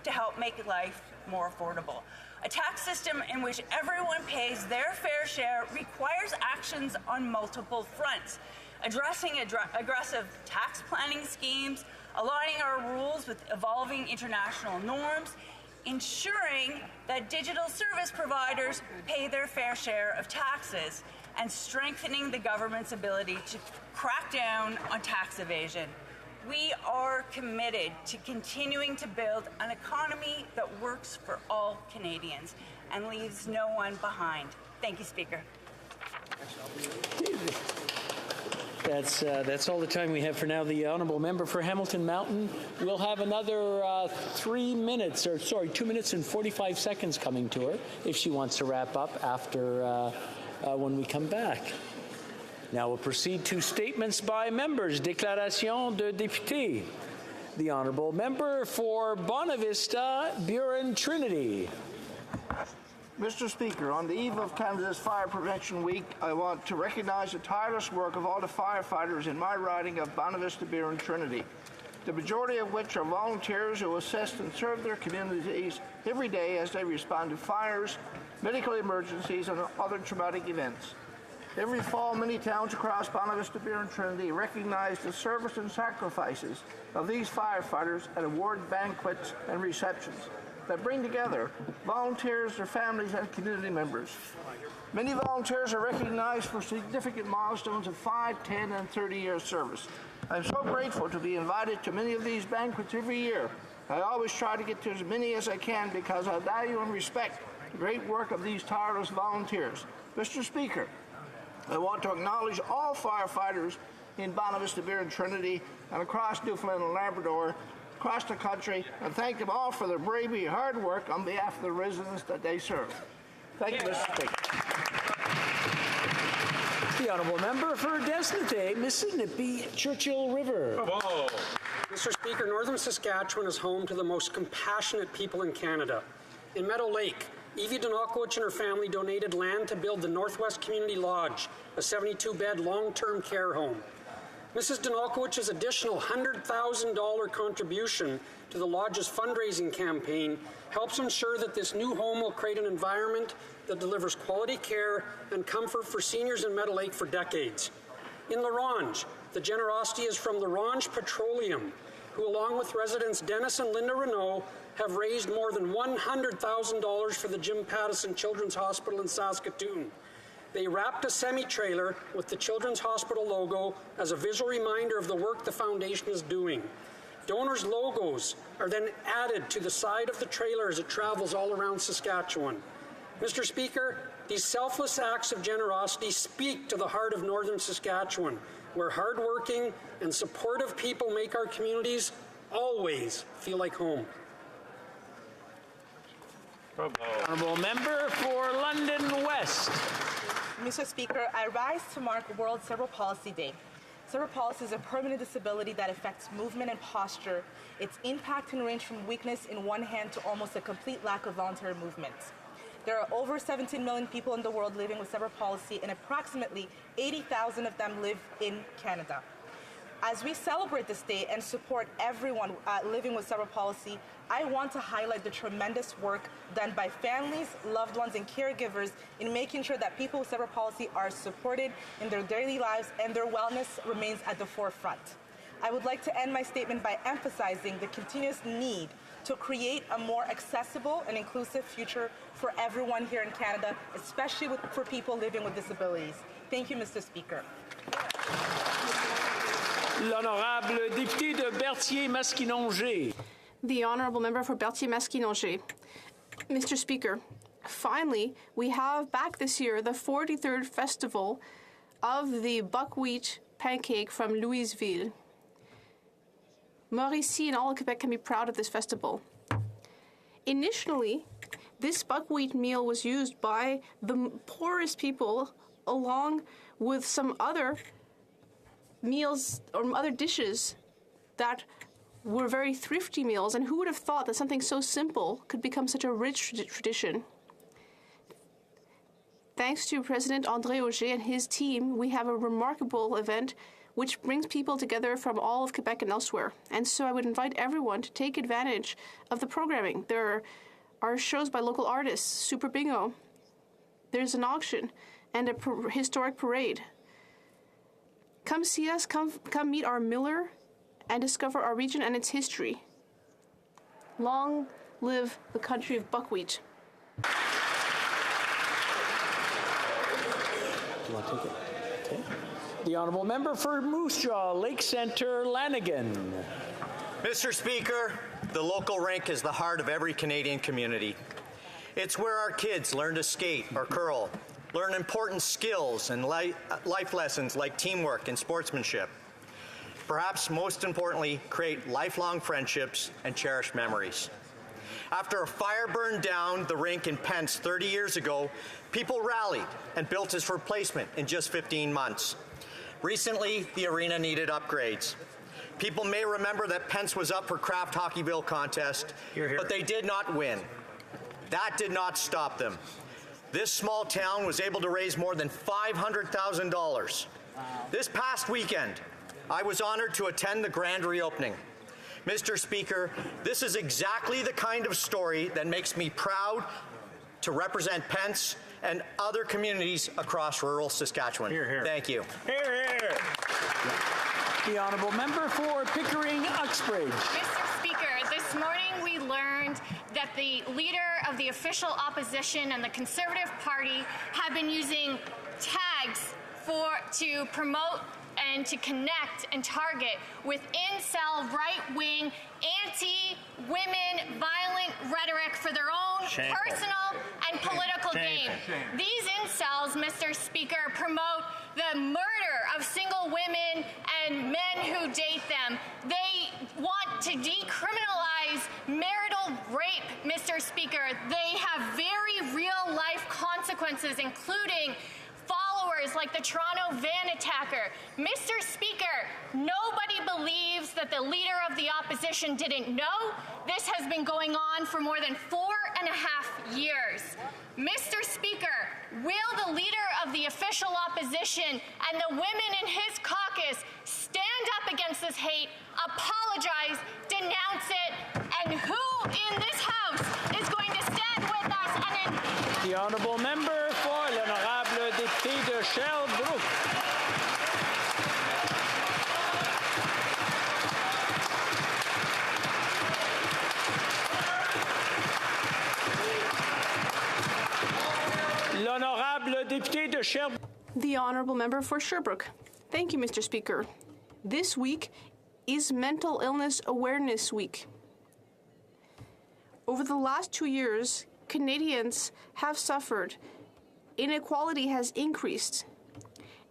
to help make life more affordable. A tax system in which everyone pays their fair share requires actions on multiple fronts, addressing aggressive tax planning schemes, aligning our rules with evolving international norms, ensuring that digital service providers pay their fair share of taxes, and strengthening the government's ability to crack down on tax evasion. We are committed to continuing to build an economy that works for all Canadians and leaves no one behind. Thank you, Speaker. That's all the time we have for now. The honourable member for Hamilton Mountain will have another 2 minutes and 45 seconds coming to her if she wants to wrap up after when we come back. Now we'll proceed to statements by members. Déclaration de député. The honourable member for Bonavista, Buren Trinity. Mr. Speaker, on the eve of Canada's Fire Prevention Week, I want to recognize the tireless work of all the firefighters in my riding of Bonavista, Buren Trinity, the majority of which are volunteers who assist and serve their communities every day as they respond to fires, medical emergencies, and other traumatic events. Every fall, many towns across Bonavista, Buren Trinity recognize the service and sacrifices of these firefighters at award banquets and receptions that bring together volunteers, their families, and community members. Many volunteers are recognized for significant milestones of 5, 10, and 30 years service. I'm so grateful to be invited to many of these banquets every year. I always try to get to as many as I can because I value and respect the great work of these tireless volunteers. Mr. Speaker, I want to acknowledge all firefighters in Bonavista, Buren Trinity, and across Newfoundland and Labrador, across the country, and thank them all for their bravery and hard work on behalf of the residents that they serve. Thank you, Mr. Speaker. The honourable member for Desnete, Mississippi, Churchill River. Whoa. Mr. Speaker, Northern Saskatchewan is home to the most compassionate people in Canada. In Meadow Lake, Evie Donalkowicz and her family donated land to build the Northwest Community Lodge, a 72-bed long-term care home. Mrs. Donalkowicz's additional $100,000 contribution to the Lodge's fundraising campaign helps ensure that this new home will create an environment that delivers quality care and comfort for seniors in Meadow Lake for decades. In La Ronge, the generosity is from La Ronge Petroleum, who along with residents Dennis and Linda Renault have raised more than $100,000 for the Jim Pattison Children's Hospital in Saskatoon. They wrapped a semi-trailer with the Children's Hospital logo as a visual reminder of the work the foundation is doing. Donors' logos are then added to the side of the trailer as it travels all around Saskatchewan. Mr. Speaker, these selfless acts of generosity speak to the heart of Northern Saskatchewan, where hardworking and supportive people make our communities always feel like home. Honourable member for London West. Mr. Speaker, I rise to mark World Cerebral Palsy Day. Cerebral palsy is a permanent disability that affects movement and posture. Its impact can range from weakness in one hand to almost a complete lack of voluntary movement. There are over 17 million people in the world living with cerebral palsy, and approximately 80,000 of them live in Canada. As we celebrate this day and support everyone living with cerebral palsy, I want to highlight the tremendous work done by families, loved ones, and caregivers in making sure that people with cerebral palsy are supported in their daily lives and their wellness remains at the forefront. I would like to end my statement by emphasizing the continuous need to create a more accessible and inclusive future for everyone here in Canada, especially for people living with disabilities. Thank you, Mr. Speaker. L'honorable député de Berthier-Masquinongé. The honourable member for Berthier-Masquinongé. Mr. Speaker, finally, we have back this year the 43rd festival of the buckwheat pancake from Louisville. Mauricie and all of Quebec can be proud of this festival. Initially, this buckwheat meal was used by the poorest people along with some other meals or other dishes that were very thrifty meals, and who would have thought that something so simple could become such a rich tradition? Thanks to President André Auger and his team, we have a remarkable event which brings people together from all of Quebec and elsewhere. And so I would invite everyone to take advantage of the programming. There are shows by local artists, Super Bingo. There's an auction and a historic parade. Come see us, come meet our miller, and discover our region and its history. Long live the country of buckwheat. Do you want to take it? Okay. The Honourable Member for Moose Jaw, Lake Centre, Lanigan. Mr. Speaker, the local rink is the heart of every Canadian community. It's where our kids learn to skate or curl, learn important skills and life lessons like teamwork and sportsmanship. Perhaps most importantly, create lifelong friendships and cherished memories. After a fire burned down the rink in Pence 30 years ago, people rallied and built its replacement in just 15 months. Recently, the arena needed upgrades. People may remember that Pence was up for Kraft Hockeyville contest, but they did not win. That did not stop them. This small town was able to raise more than $500,000. This past weekend, I was honored to attend the grand reopening. Mr. Speaker, this is exactly the kind of story that makes me proud to represent Pence and other communities across rural Saskatchewan. Hear, hear. Thank you. Hear, hear. The Honourable Member for Pickering-Uxbridge. Mr. Speaker, this morning we learned that the leader of the official opposition and the Conservative Party have been using tags to promote and to connect and target with incel, right-wing, anti-women, violent rhetoric for their own personal and political gain. These incels, Mr. Speaker, promote the murder of single women and men who date them. They want to decriminalize marital rape, Mr. Speaker. They have very real-life consequences, including followers like the Toronto van attacker. Mr. Speaker, nobody believes that the leader of the opposition didn't know. This has been going on for more than 4.5 years. Mr. Speaker, will the leader of the official opposition and the women in his caucus stand up against this hate, apologize, denounce it, and who in this House is going to stand with us and The Honourable Member for l'Honorable Député de Sherbrooke. L'Honorable Député de Sherbrooke. The Honourable Member for Sherbrooke. Thank you, Mr. Speaker. This week is Mental Illness Awareness Week. Over the last 2 years, Canadians have suffered. Inequality has increased,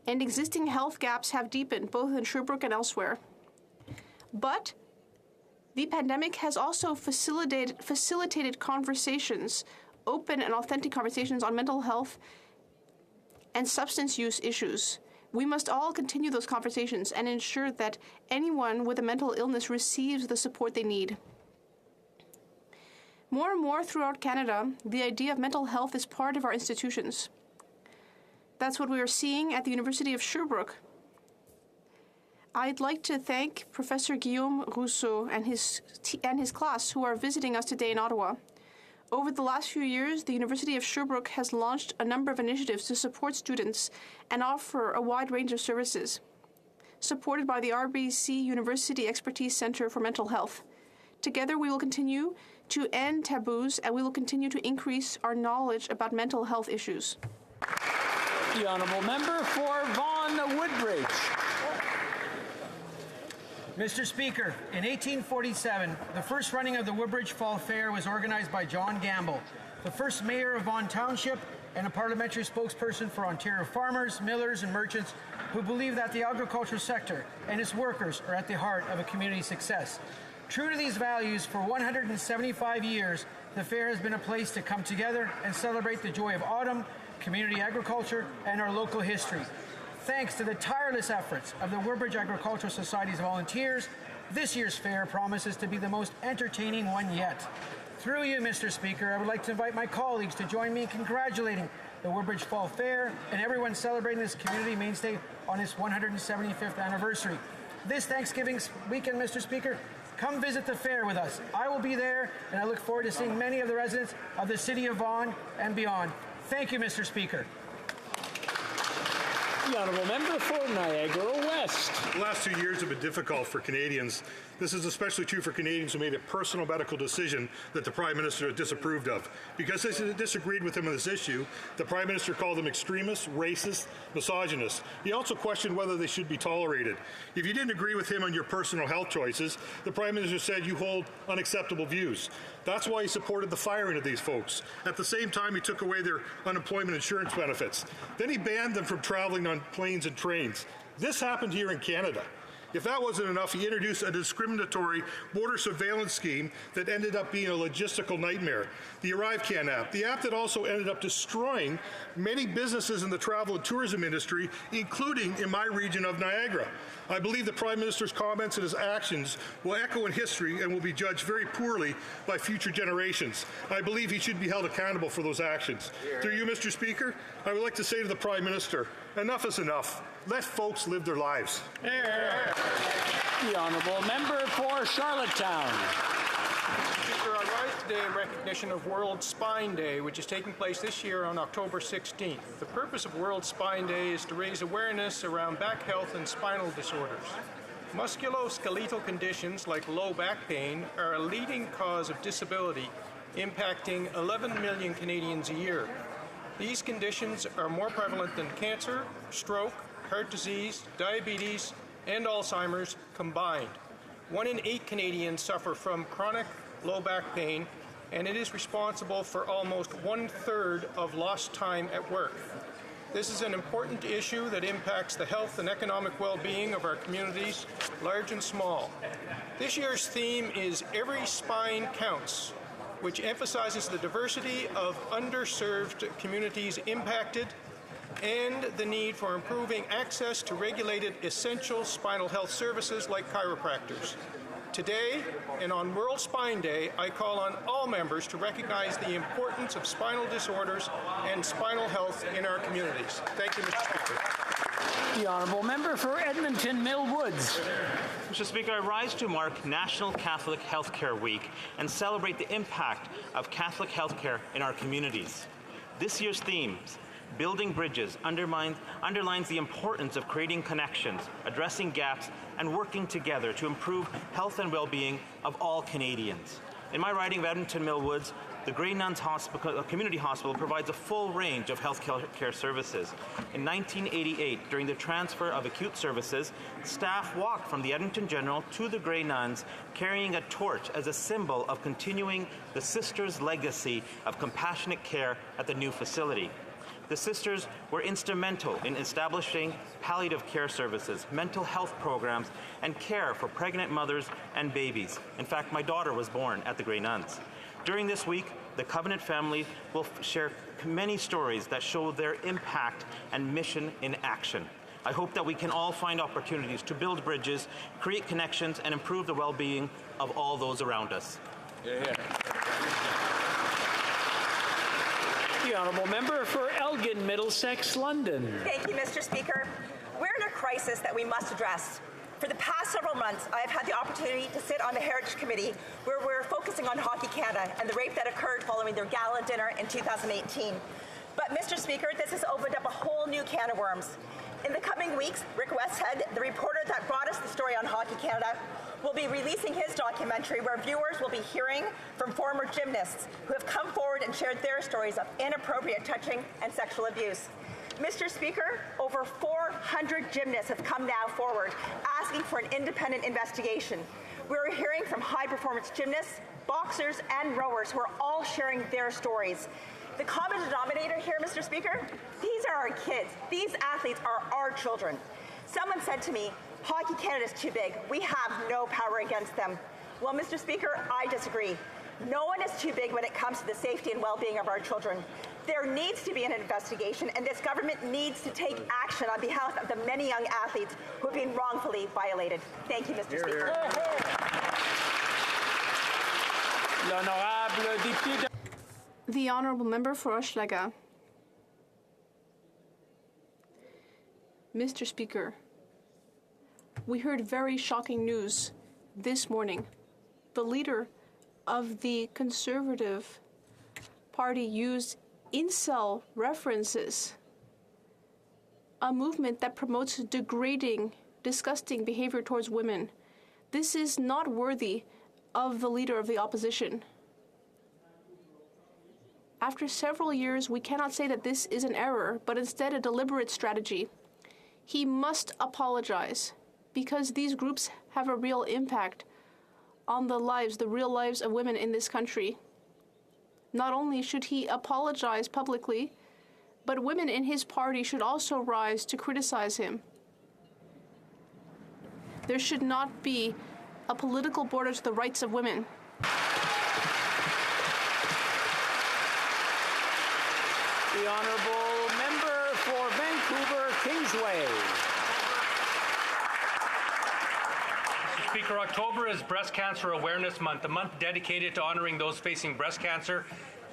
and existing health gaps have deepened, both in Sherbrooke and elsewhere. But the pandemic has also facilitated conversations, open and authentic conversations on mental health and substance use issues. We must all continue those conversations and ensure that anyone with a mental illness receives the support they need. More and more throughout Canada, the idea of mental health is part of our institutions. That's what we are seeing at the University of Sherbrooke. I'd like to thank Professor Guillaume Rousseau and his class who are visiting us today in Ottawa. Over the last few years, the University of Sherbrooke has launched a number of initiatives to support students and offer a wide range of services, supported by the RBC University Expertise Centre for Mental Health. Together, we will continue to end taboos and we will continue to increase our knowledge about mental health issues. The Honourable Member for Vaughan Woodbridge. Mr. Speaker, in 1847, the first running of the Woodbridge Fall Fair was organized by John Gamble, the first mayor of Vaughan Township and a parliamentary spokesperson for Ontario farmers, millers, and merchants who believe that the agricultural sector and its workers are at the heart of a community's success. True to these values, for 175 years, the fair has been a place to come together and celebrate the joy of autumn, community agriculture, and our local history. Thanks to the tireless efforts of the Woodbridge Agricultural Society's volunteers, this year's fair promises to be the most entertaining one yet. Through you, Mr. Speaker, I would like to invite my colleagues to join me in congratulating the Woodbridge Fall Fair and everyone celebrating this community mainstay on its 175th anniversary. This Thanksgiving weekend, Mr. Speaker, come visit the fair with us. I will be there, and I look forward to seeing many of the residents of the city of Vaughan and beyond. Thank you, Mr. Speaker. The honourable member for Niagara West. The last 2 years have been difficult for Canadians. This is especially true for Canadians who made a personal medical decision that the Prime Minister disapproved of. Because they disagreed with him on this issue, the Prime Minister called them extremists, racist, misogynist. He also questioned whether they should be tolerated. If you didn't agree with him on your personal health choices, the Prime Minister said you hold unacceptable views. That's why he supported the firing of these folks. At the same time, he took away their unemployment insurance benefits. Then he banned them from traveling on planes and trains. This happened here in Canada. If that wasn't enough, he introduced a discriminatory border surveillance scheme that ended up being a logistical nightmare. The ArriveCan app, the app that also ended up destroying many businesses in the travel and tourism industry, including in my region of Niagara. I believe the Prime Minister's comments and his actions will echo in history and will be judged very poorly by future generations. I believe he should be held accountable for those actions. Through you, Mr. Speaker, I would like to say to the Prime Minister, enough is enough. Let folks live their lives. The honourable member for Charlottetown. Speaker, I rise today in recognition of World Spine Day, which is taking place this year on October 16th. The purpose of World Spine Day is to raise awareness around back health and spinal disorders. Musculoskeletal conditions like low back pain are a leading cause of disability, impacting 11 million Canadians a year. These conditions are more prevalent than cancer, stroke, heart disease, diabetes, and Alzheimer's combined. 1 in 8 Canadians suffer from chronic low back pain, and it is responsible for almost 1/3 of lost time at work. This is an important issue that impacts the health and economic well-being of our communities, large and small. This year's theme is Every Spine Counts, which emphasizes the diversity of underserved communities impacted and the need for improving access to regulated essential spinal health services like chiropractors. Today, and on World Spine Day, I call on all members to recognize the importance of spinal disorders and spinal health in our communities. Thank you, Mr. Speaker. The honourable member for Edmonton Mill Woods. Mr. Speaker, I rise to mark National Catholic Healthcare Week and celebrate the impact of Catholic healthcare in our communities. This year's themes, Building Bridges, underlines the importance of creating connections, addressing gaps, and working together to improve health and well-being of all Canadians. In my riding of Edmonton Mill Woods, the Grey Nuns Community Hospital provides a full range of health care services. In 1988, during the transfer of acute services, staff walked from the Edmonton General to the Grey Nuns, carrying a torch as a symbol of continuing the sisters' legacy of compassionate care at the new facility. The sisters were instrumental in establishing palliative care services, mental health programs, and care for pregnant mothers and babies. In fact, my daughter was born at the Grey Nuns. During this week, the Covenant family will share many stories that show their impact and mission in action. I hope that we can all find opportunities to build bridges, create connections, and improve the well-being of all those around us. The honourable member for Elgin, Middlesex, London. Thank you, Mr. Speaker. We're in a crisis that we must address. For the past several months, I've had the opportunity to sit on the Heritage Committee where we're focusing on HoC Canada and the rape that occurred following their gala dinner in 2018. But, Mr. Speaker, this has opened up a whole new can of worms. In the coming weeks, Rick Westhead, the reporter that brought us the story on HoC Canada, will be releasing his documentary where viewers will be hearing from former gymnasts who have come forward and shared their stories of inappropriate touching and sexual abuse. Mr. Speaker, over 400 gymnasts have come now forward asking for an independent investigation. We're hearing from high-performance gymnasts, boxers, and rowers who are all sharing their stories. The common denominator here, Mr. Speaker, these are our kids. These athletes are our children. Someone said to me, HoC Canada is too big. We have no power against them. Well, Mr. Speaker, I disagree. No one is too big when it comes to the safety and well-being of our children. There needs to be an investigation, and this government needs to take action on behalf of the many young athletes who have been wrongfully violated. Thank you, Mr. Speaker. L'honorable The Honourable Member for Hochelaga. Mr. Speaker, we heard very shocking news this morning. The leader of the Conservative Party used incel references, a movement that promotes degrading, disgusting behavior towards women. This is not worthy of the leader of the opposition. After several years, we cannot say that this is an error, but instead a deliberate strategy. He must apologize, because these groups have a real impact on the real lives of women in this country. Not only should he apologize publicly, but women in his party should also rise to criticize him. There should not be a political border to the rights of women. The Honourable Member for Vancouver Kingsway. Mr. Speaker, October is Breast Cancer Awareness Month, a month dedicated to honouring those facing breast cancer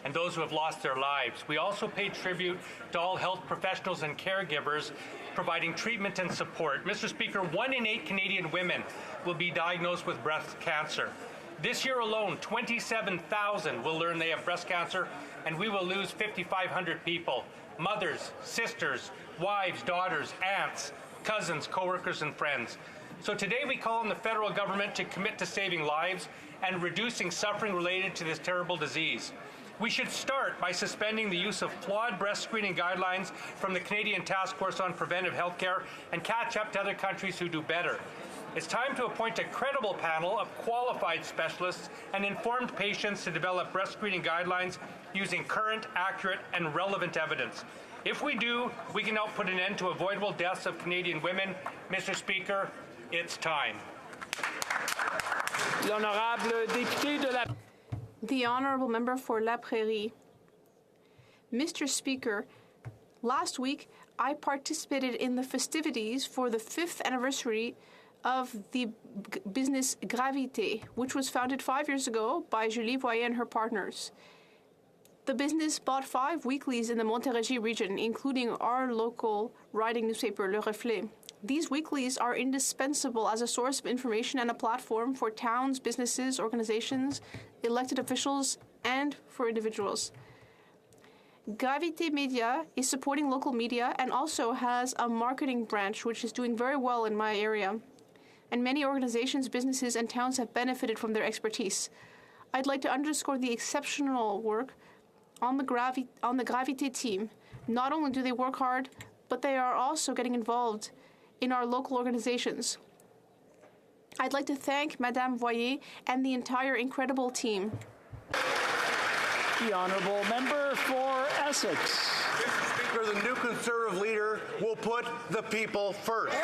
and those who have lost their lives. We also pay tribute to all health professionals and caregivers providing treatment and support. Mr. Speaker, 1 in 8 Canadian women will be diagnosed with breast cancer. This year alone, 27,000 will learn they have breast cancer, and we will lose 5,500 people: mothers, sisters, wives, daughters, aunts, cousins, co-workers, and friends. So today we call on the federal government to commit to saving lives and reducing suffering related to this terrible disease. We should start by suspending the use of flawed breast screening guidelines from the Canadian Task Force on Preventive Healthcare and catch up to other countries who do better. It's time to appoint a credible panel of qualified specialists and informed patients to develop breast screening guidelines using current, accurate, and relevant evidence. If we do, we can help put an end to avoidable deaths of Canadian women. Mr. Speaker, it's time. The Honourable Member for La Prairie. Mr. Speaker, last week I participated in the festivities for the 5th anniversary of the business Gravité, which was founded 5 years ago by Julie Voyer and her partners. The business bought 5 weeklies in the Montérégie region, including our local riding newspaper, Le Reflet. These weeklies are indispensable as a source of information and a platform for towns, businesses, organizations, elected officials, and for individuals. Gravité Media is supporting local media and also has a marketing branch which is doing very well in my area. And many organizations, businesses, and towns have benefited from their expertise. I'd like to underscore the exceptional work on the Gravité team. Not only do they work hard, but they are also getting involved in our local organizations. I'd like to thank Madame Voyer and the entire incredible team. The Honourable Member for Essex. Mr. Speaker, the new Conservative leader will put the people first.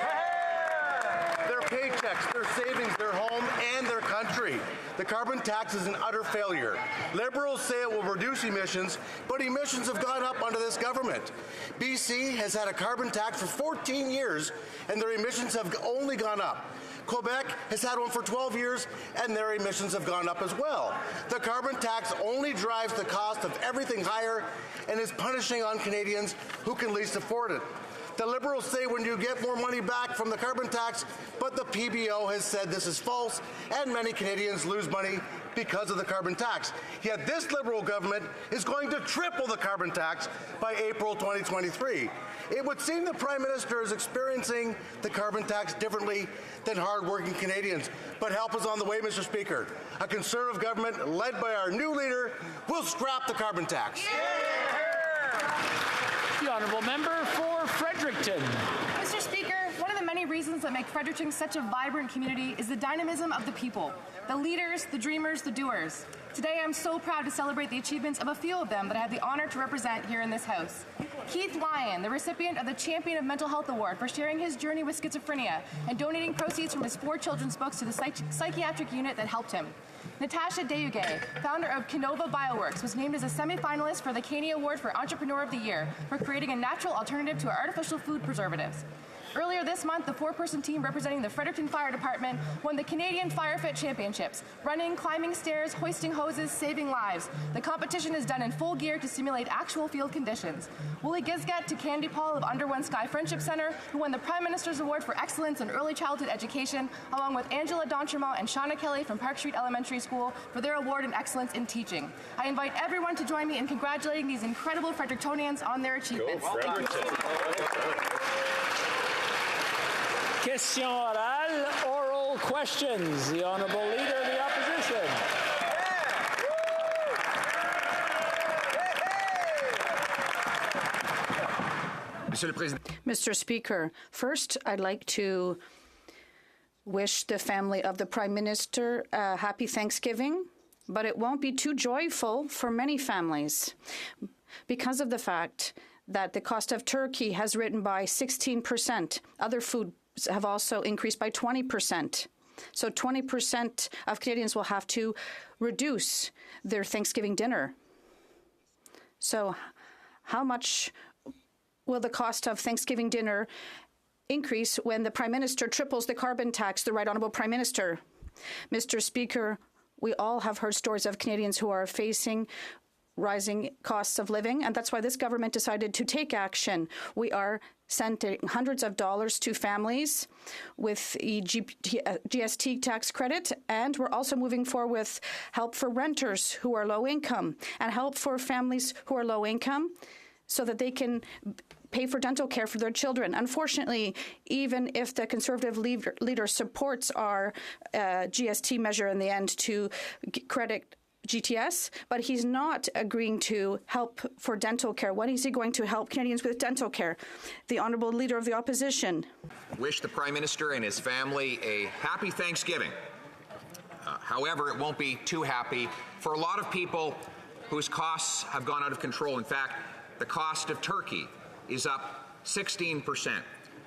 Their paychecks, their savings, their home, and their country. The carbon tax is an utter failure. Liberals say it will reduce emissions, but emissions have gone up under this government. BC has had a carbon tax for 14 years, and their emissions have only gone up. Quebec has had one for 12 years, and their emissions have gone up as well. The carbon tax only drives the cost of everything higher and is punishing on Canadians who can least afford it. The Liberals say when you get more money back from the carbon tax, but the PBO has said this is false, and many Canadians lose money because of the carbon tax. Yet this Liberal government is going to triple the carbon tax by April 2023. It would seem the Prime Minister is experiencing the carbon tax differently than hard-working Canadians. But help is on the way, Mr. Speaker. A Conservative government led by our new leader will scrap the carbon tax. The Honourable Member for Fredericton. Mr. Speaker, one of the many reasons that make Fredericton such a vibrant community is the dynamism of the people, the leaders, the dreamers, the doers. Today I'm so proud to celebrate the achievements of a few of them that I have the honour to represent here in this House. Keith Lyon, the recipient of the Champion of Mental Health Award for sharing his journey with schizophrenia and donating proceeds from his 4 children's books to the psychiatric unit that helped him. Natasha Deyuge, founder of Canova Bioworks, was named as a semi-finalist for the Caney Award for Entrepreneur of the Year for creating a natural alternative to artificial food preservatives. Earlier this month, the 4-person team representing the Fredericton Fire Department won the Canadian Fire Fit Championships, running, climbing stairs, hoisting hoses, saving lives. The competition is done in full gear to simulate actual field conditions. Wooly Gizgat to Candy Paul of Under One Sky Friendship Center, who won the Prime Minister's Award for Excellence in Early Childhood Education, along with Angela D'Entremont and Shauna Kelly from Park Street Elementary School for their award in excellence in teaching. I invite everyone to join me in congratulating these incredible Frederictonians on their achievements. Thank you. Question orale, oral questions. The Honourable Leader of the Opposition. Mr. Speaker, first I'd like to wish the family of the Prime Minister a happy Thanksgiving, but it won't be too joyful for many families because of the fact that the cost of turkey has risen by 16%. Other foods have also increased by 20%. So 20% of Canadians will have to reduce their Thanksgiving dinner. So how much will the cost of Thanksgiving dinner increase when the Prime Minister triples the carbon tax, the Right Honourable Prime Minister? Mr. Speaker, we all have heard stories of Canadians who are facing rising costs of living, and that's why this government decided to take action. We are sending hundreds of dollars to families with the GST tax credit, and we're also moving forward with help for renters who are low income and help for families who are low income so that they can pay for dental care for their children. Unfortunately, even if the Conservative leader supports our GST measure in the end to credit GTS, but he's not agreeing to help for dental care. When is he going to help Canadians with dental care? The Honourable Leader of the Opposition. Wish the Prime Minister and his family a happy Thanksgiving. However, it won't be too happy for a lot of people whose costs have gone out of control. In fact, the cost of turkey is up 16%.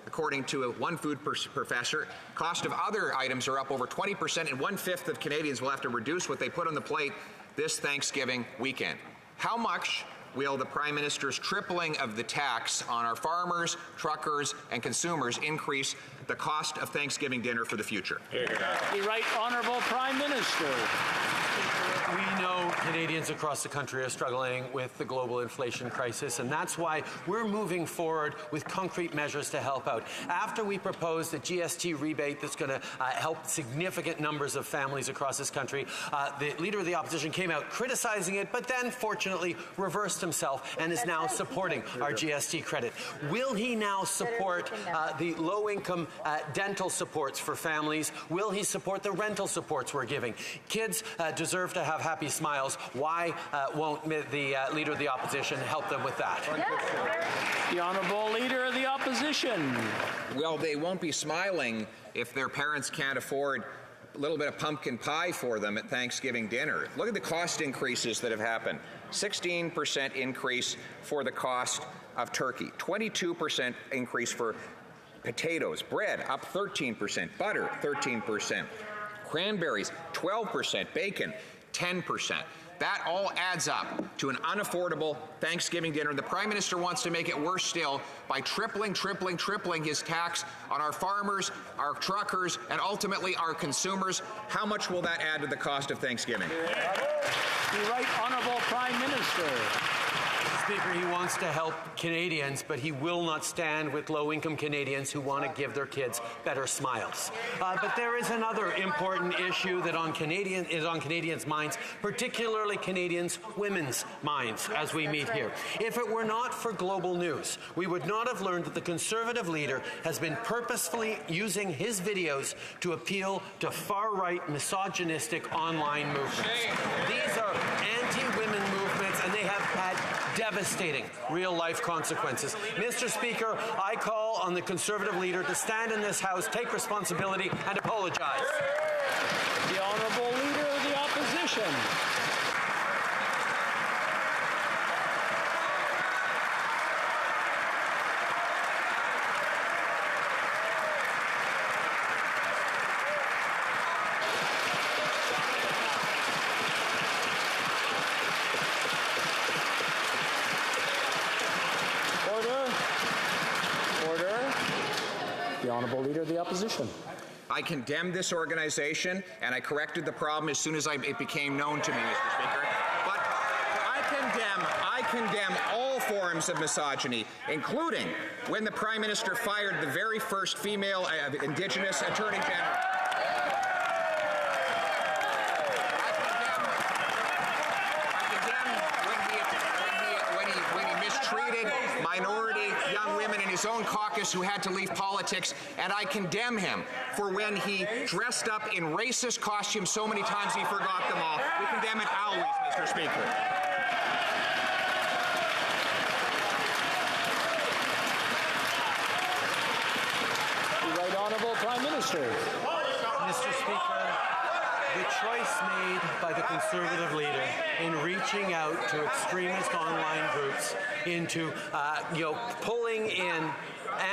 According to one food professor, cost of other items are up over 20%, and 1/5 of Canadians will have to reduce what they put on the plate this Thanksgiving weekend. How much will the Prime Minister's tripling of the tax on our farmers, truckers, and consumers increase the cost of Thanksgiving dinner for the future? The Right Honourable Prime Minister. We know Canadians across the country are struggling with the global inflation crisis, and that's why we're moving forward with concrete measures to help out. After we proposed a GST rebate that's going to help significant numbers of families across this country, the Leader of the Opposition came out criticizing it, but then fortunately reversed himself and is now supporting our GST credit. Will he now support the low-income dental supports for families? Will he support the rental supports we're giving? Kids deserve to have happy smiles. Why won't the Leader of the Opposition help them with that? The Honourable Leader of the Opposition. Well, they won't be smiling if their parents can't afford a little bit of pumpkin pie for them at Thanksgiving dinner. Look at the cost increases that have happened. 16% increase for the cost of turkey, 22% increase for potatoes, bread up 13%, butter 13%, cranberries 12%, bacon 10%. That all adds up to an unaffordable Thanksgiving dinner. The Prime Minister wants to make it worse still by tripling his tax on our farmers, our truckers, and ultimately our consumers. How much will that add to the cost of Thanksgiving? The Right Honourable Prime Minister. Speaker, he wants to help Canadians, but he will not stand with low-income Canadians who want to give their kids better smiles. But there is another important issue that is on Canadians' minds, particularly Canadians' women's minds as we meet here. If it were not for global news, we would not have learned that the Conservative leader has been purposefully using his videos to appeal to far-right misogynistic online movements. These are anti-women movements, and they have had devastating real-life consequences. Mr. Speaker, I call on the Conservative leader to stand in this House, take responsibility, and apologize. The Honourable Leader of the Opposition. Honourable Leader of the Opposition. I condemned this organization, and I corrected the problem as soon as it became known to me, Mr. Speaker. But I condemn all forms of misogyny, including when the Prime Minister fired the very first female Indigenous Attorney General. Minority young women in his own caucus who had to leave politics, and I condemn him for when he dressed up in racist costumes so many times he forgot them all. We condemn it always, Mr. Speaker. The Right Honourable Prime Minister. Mr. Speaker, the choice made by the Conservative leader in reaching out to extremist online groups into, pulling in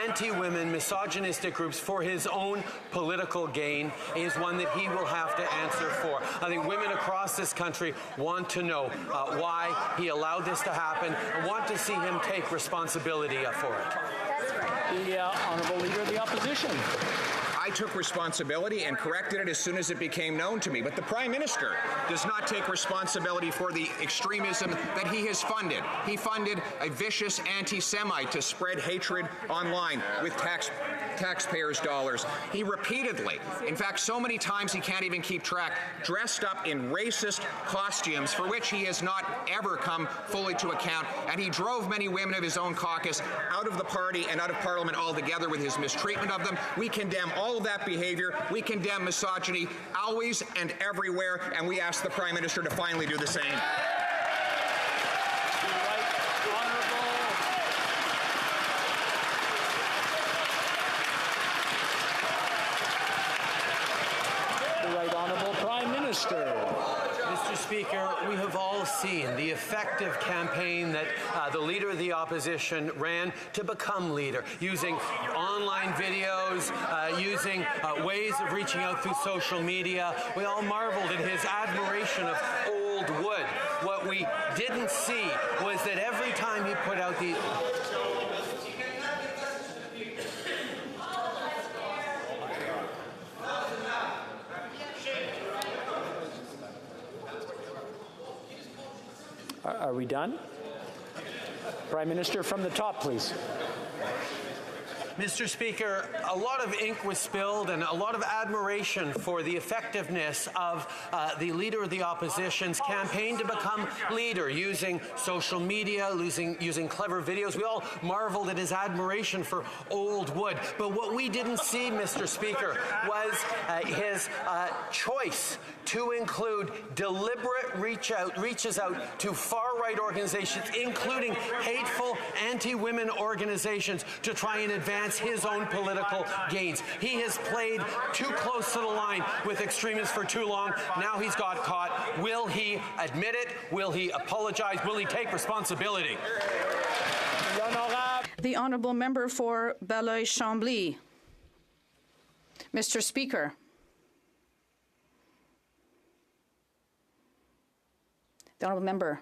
anti-women, misogynistic groups for his own political gain is one that he will have to answer for. I think women across this country want to know why he allowed this to happen and want to see him take responsibility for it. The Honourable Leader of the Opposition. I took responsibility and corrected it as soon as it became known to me. But the Prime Minister does not take responsibility for the extremism that he has funded. He funded a vicious anti-Semite to spread hatred online with taxpayers' dollars. He repeatedly, in fact, so many times he can't even keep track, dressed up in racist costumes for which he has not ever come fully to account. And he drove many women of his own caucus out of the party and out of Parliament altogether with his mistreatment of them. We condemn all of that behavior. We condemn misogyny always and everywhere, and we ask the Prime Minister to finally do the same. The Right Honourable Prime Minister. Mr. Speaker, we have all seen the effective campaign that the Leader of the Opposition ran to become leader, using online videos, using ways of reaching out through social media. We all marveled at his admiration of old wood. What we didn't see was that every time he put out the Are we done? Prime Minister, from the top, please. Mr. Speaker, a lot of ink was spilled and a lot of admiration for the effectiveness of the Leader of the Opposition's campaign to become leader, using social media, using clever videos. We all marveled at his admiration for old wood. But what we didn't see, Mr. Speaker, was his choice to include deliberate reaches out to far-right organizations, including hateful anti-women organizations, to try and advance his own political gains. He has played too close to the line with extremists for too long. Now he's got caught. Will he admit it? Will he apologize? Will he take responsibility? The Honourable Member for Belleuil-Chambly. Mr. Speaker. The Honourable Member.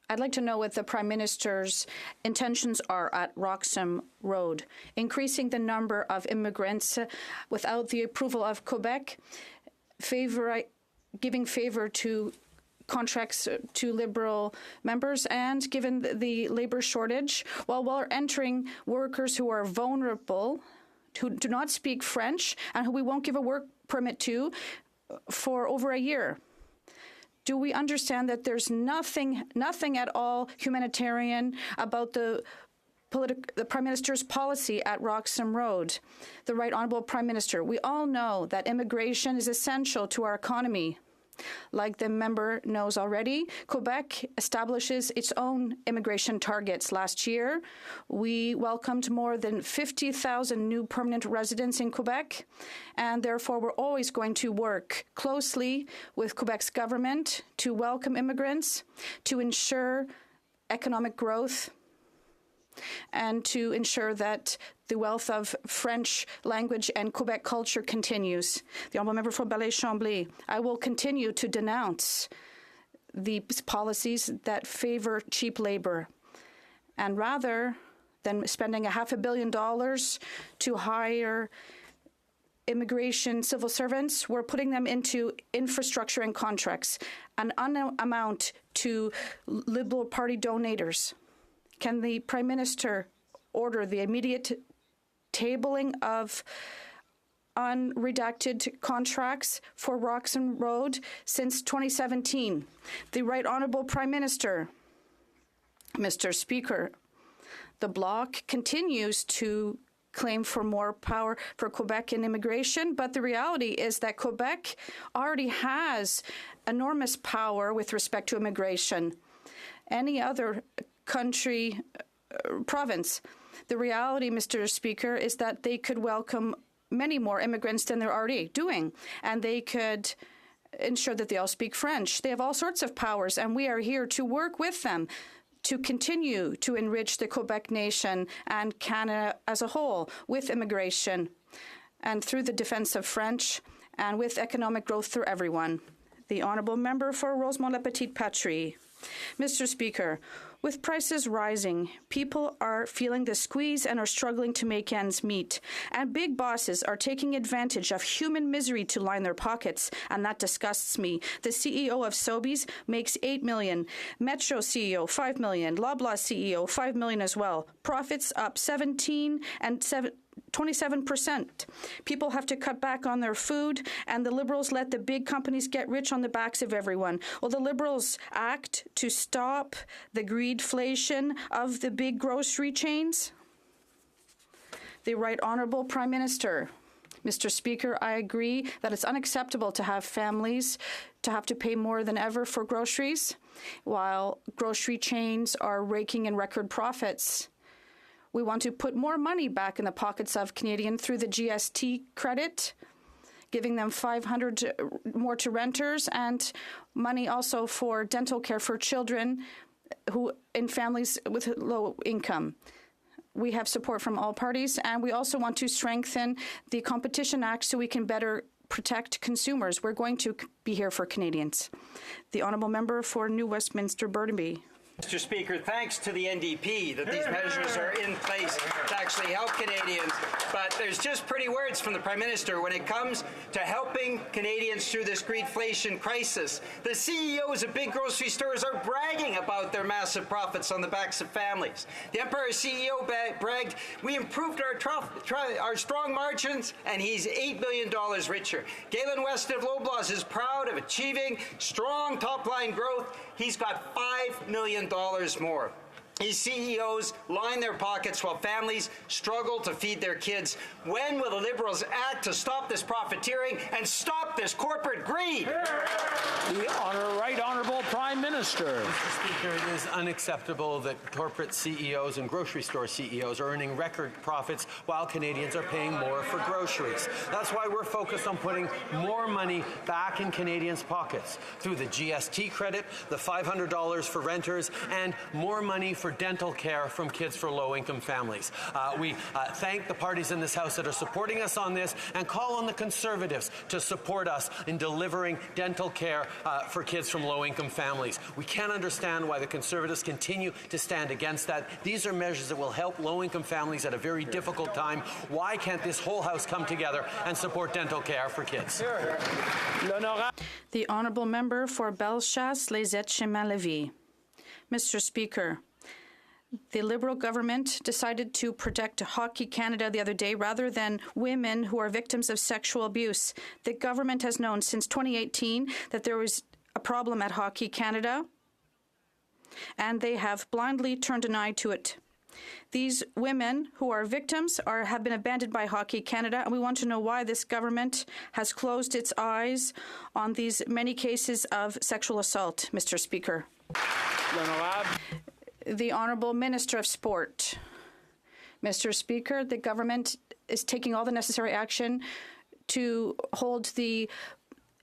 I'd like to know what the Prime Minister's intentions are at Roxham Road, increasing the number of immigrants without the approval of Quebec, giving favour to contracts to Liberal members, and given the labour shortage, while we're entering workers who are vulnerable, who do not speak French, and who we won't give a work permit to for over a year. Do we understand that there's nothing at all humanitarian about the Prime Minister's policy at Roxham Road? The Right Honourable Prime Minister, we all know that immigration is essential to our economy. Like the member knows already, Quebec establishes its own immigration targets. Last year, we welcomed more than 50,000 new permanent residents in Quebec, and therefore we're always going to work closely with Quebec's government to welcome immigrants, to ensure economic growth, and to ensure that the wealth of French language and Quebec culture continues. The Honourable Member for Belleuil-Chambly, I will continue to denounce the policies that favour cheap labour and rather than spending $500 million to hire immigration civil servants. We're putting them into infrastructure and contracts, an amount to Liberal Party donators. Can the Prime Minister order the immediate tabling of unredacted contracts for Roxham Road since 2017? The Right Honourable Prime Minister, Mr. Speaker, the Bloc continues to claim for more power for Quebec in immigration, but the reality is that Quebec already has enormous power with respect to immigration. Any other country, province, the reality, Mr. Speaker, is that they could welcome many more immigrants than they're already doing, and they could ensure that they all speak French. They have all sorts of powers, and we are here to work with them to continue to enrich the Quebec nation and Canada as a whole with immigration and through the defense of French and with economic growth for everyone. The Honourable Member for Rosemont-la-Petite-Patrie. Mr. Speaker, with prices rising, people are feeling the squeeze and are struggling to make ends meet. And big bosses are taking advantage of human misery to line their pockets, and that disgusts me. The CEO of Sobeys makes $8 million. Metro CEO, $5 million. Loblaw CEO, $5 million as well. Profits up 27%. People have to cut back on their food, and the Liberals let the big companies get rich on the backs of everyone. Will the Liberals act to stop the greedflation of the big grocery chains? The Right Honourable Prime Minister. Mr. Speaker, I agree that it's unacceptable to have families to have to pay more than ever for groceries, while grocery chains are raking in record profits. We want to put more money back in the pockets of Canadians through the GST credit, giving them $500 more to renters, and money also for dental care for children who in families with low income. We have support from all parties, and we also want to strengthen the Competition Act so we can better protect consumers. We're going to be here for Canadians. The Honourable Member for New Westminster Burnaby. Mr. Speaker, thanks to the NDP that these measures are in place to actually help Canadians. But there's just pretty words from the Prime Minister when it comes to helping Canadians through this greedflation crisis. The CEOs of big grocery stores are bragging about their massive profits on the backs of families. The Empire CEO bragged, we improved our strong margins, and he's $8 billion richer. Galen West of Loblaws is proud of achieving strong top-line growth. He's got $5 million more. These CEOs line their pockets while families struggle to feed their kids. When will the Liberals act to stop this profiteering and stop this corporate greed? The Right Honourable Prime Minister. Mr. Speaker, it is unacceptable that corporate CEOs and grocery store CEOs are earning record profits while Canadians are paying more for groceries. That's why we're focused on putting more money back in Canadians' pockets through the GST credit, the $500 for renters, and more money for dental care from kids for low-income families. We thank the parties in this House that are supporting us on this and call on the Conservatives to support us in delivering dental care for kids from low-income families. We can't understand why the Conservatives continue to stand against that. These are measures that will help low-income families at a very difficult time. Why can't this whole House come together and support dental care for kids? The Honourable Member for Bellechasse-les-Etchemins-Lévis. Mr. Speaker, the Liberal government decided to protect HoC Canada the other day rather than women who are victims of sexual abuse. The government has known since 2018 that there was a problem at HoC Canada, and they have blindly turned an eye to it. These women who are victims have been abandoned by HoC Canada, and we want to know why this government has closed its eyes on these many cases of sexual assault, Mr. Speaker. The Honourable Minister of Sport. Mr. Speaker, the government is taking all the necessary action to hold the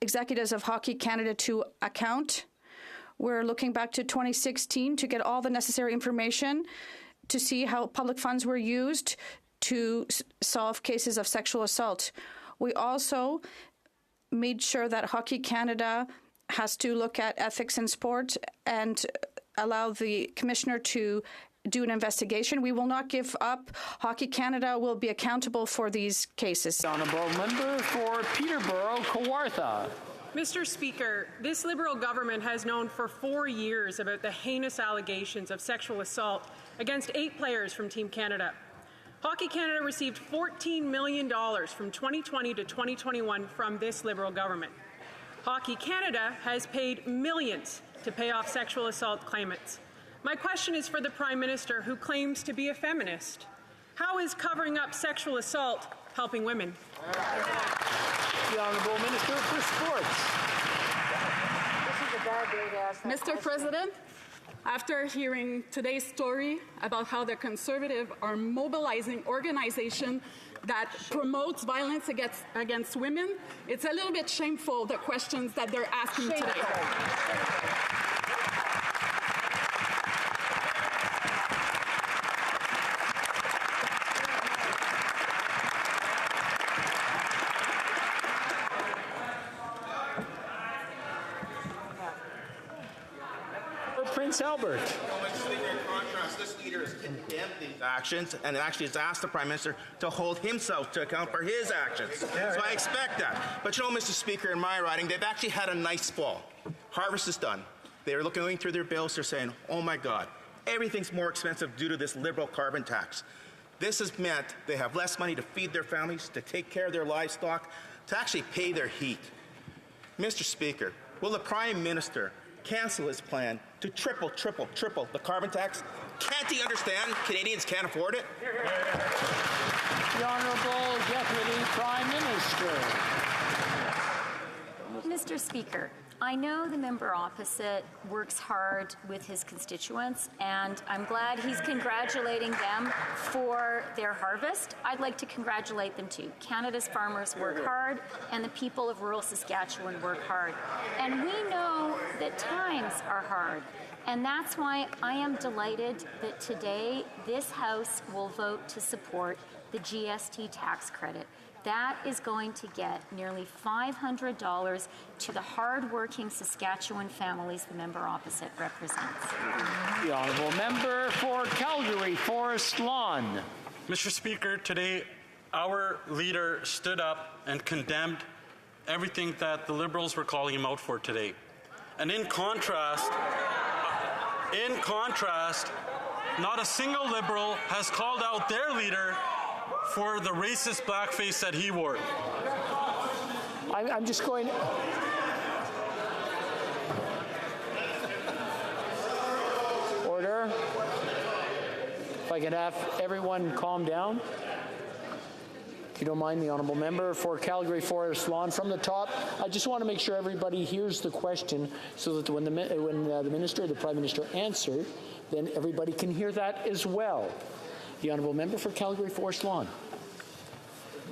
executives of HoC Canada to account. We're looking back to 2016 to get all the necessary information to see how public funds were used to solve cases of sexual assault. We also made sure that HoC Canada has to look at ethics in sport and allow the commissioner to do an investigation. We will not give up. Hockey Canada will be accountable for these cases. Honourable Member for Peterborough, Kawartha. Mr. Speaker, this Liberal government has known for 4 years about the heinous allegations of sexual assault against 8 players from Team Canada. Hockey Canada received $14 million from 2020 to 2021 from this Liberal government. Hockey Canada has paid millions to pay off sexual assault claimants. My question is for the Prime Minister, who claims to be a feminist. How is covering up sexual assault helping women? The Honourable Minister for Sports. Mr. President, after hearing today's story about how the Conservative are mobilizing organization that promotes violence against women, it's a little bit shameful, the questions that they're asking today. Prince Albert. In contrast, this leader has condemned these actions and actually has asked the Prime Minister to hold himself to account for his actions. So I expect that. But you know, Mr. Speaker, in my riding, they've actually had a nice fall. Harvest is done. They're going through their bills. They're saying, oh my God, everything's more expensive due to this Liberal carbon tax. This has meant they have less money to feed their families, to take care of their livestock, to actually pay their heat. Mr. Speaker, will the Prime Minister cancel his plan to triple the carbon tax? Can't he understand Canadians can't afford it? The Honourable Deputy Prime Minister. Mr. Speaker, I know the member opposite works hard with his constituents, and I'm glad he's congratulating them for their harvest. I'd like to congratulate them too. Canada's farmers work hard, and the people of rural Saskatchewan work hard. And we know that times are hard. And that's why I am delighted that today this House will vote to support the GST tax credit. That is going to get nearly $500 to the hard-working Saskatchewan families the member opposite represents. The Honourable Member for Calgary, Forest Lawn. Mr. Speaker, today our leader stood up and condemned everything that the Liberals were calling him out for today. And in contrast, not a single Liberal has called out their leader for the racist blackface that he wore. I'm just going... Order. If I can have everyone calm down. If you don't mind, the Honourable Member for Calgary Forest Lawn. From the top, I just want to make sure everybody hears the question so that when the Minister or the Prime Minister answer, then everybody can hear that as well. The Honourable Member for Calgary Forest Lawn.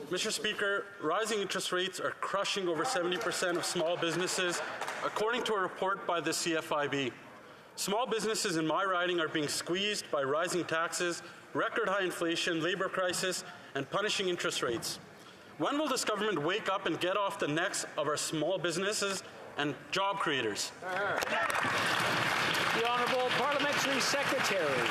Mr. Speaker, rising interest rates are crushing over 70% of small businesses, according to a report by the CFIB. Small businesses in my riding are being squeezed by rising taxes, record high inflation, labour crisis, and punishing interest rates. When will this government wake up and get off the necks of our small businesses and job creators? The Honourable Parliamentary Secretary.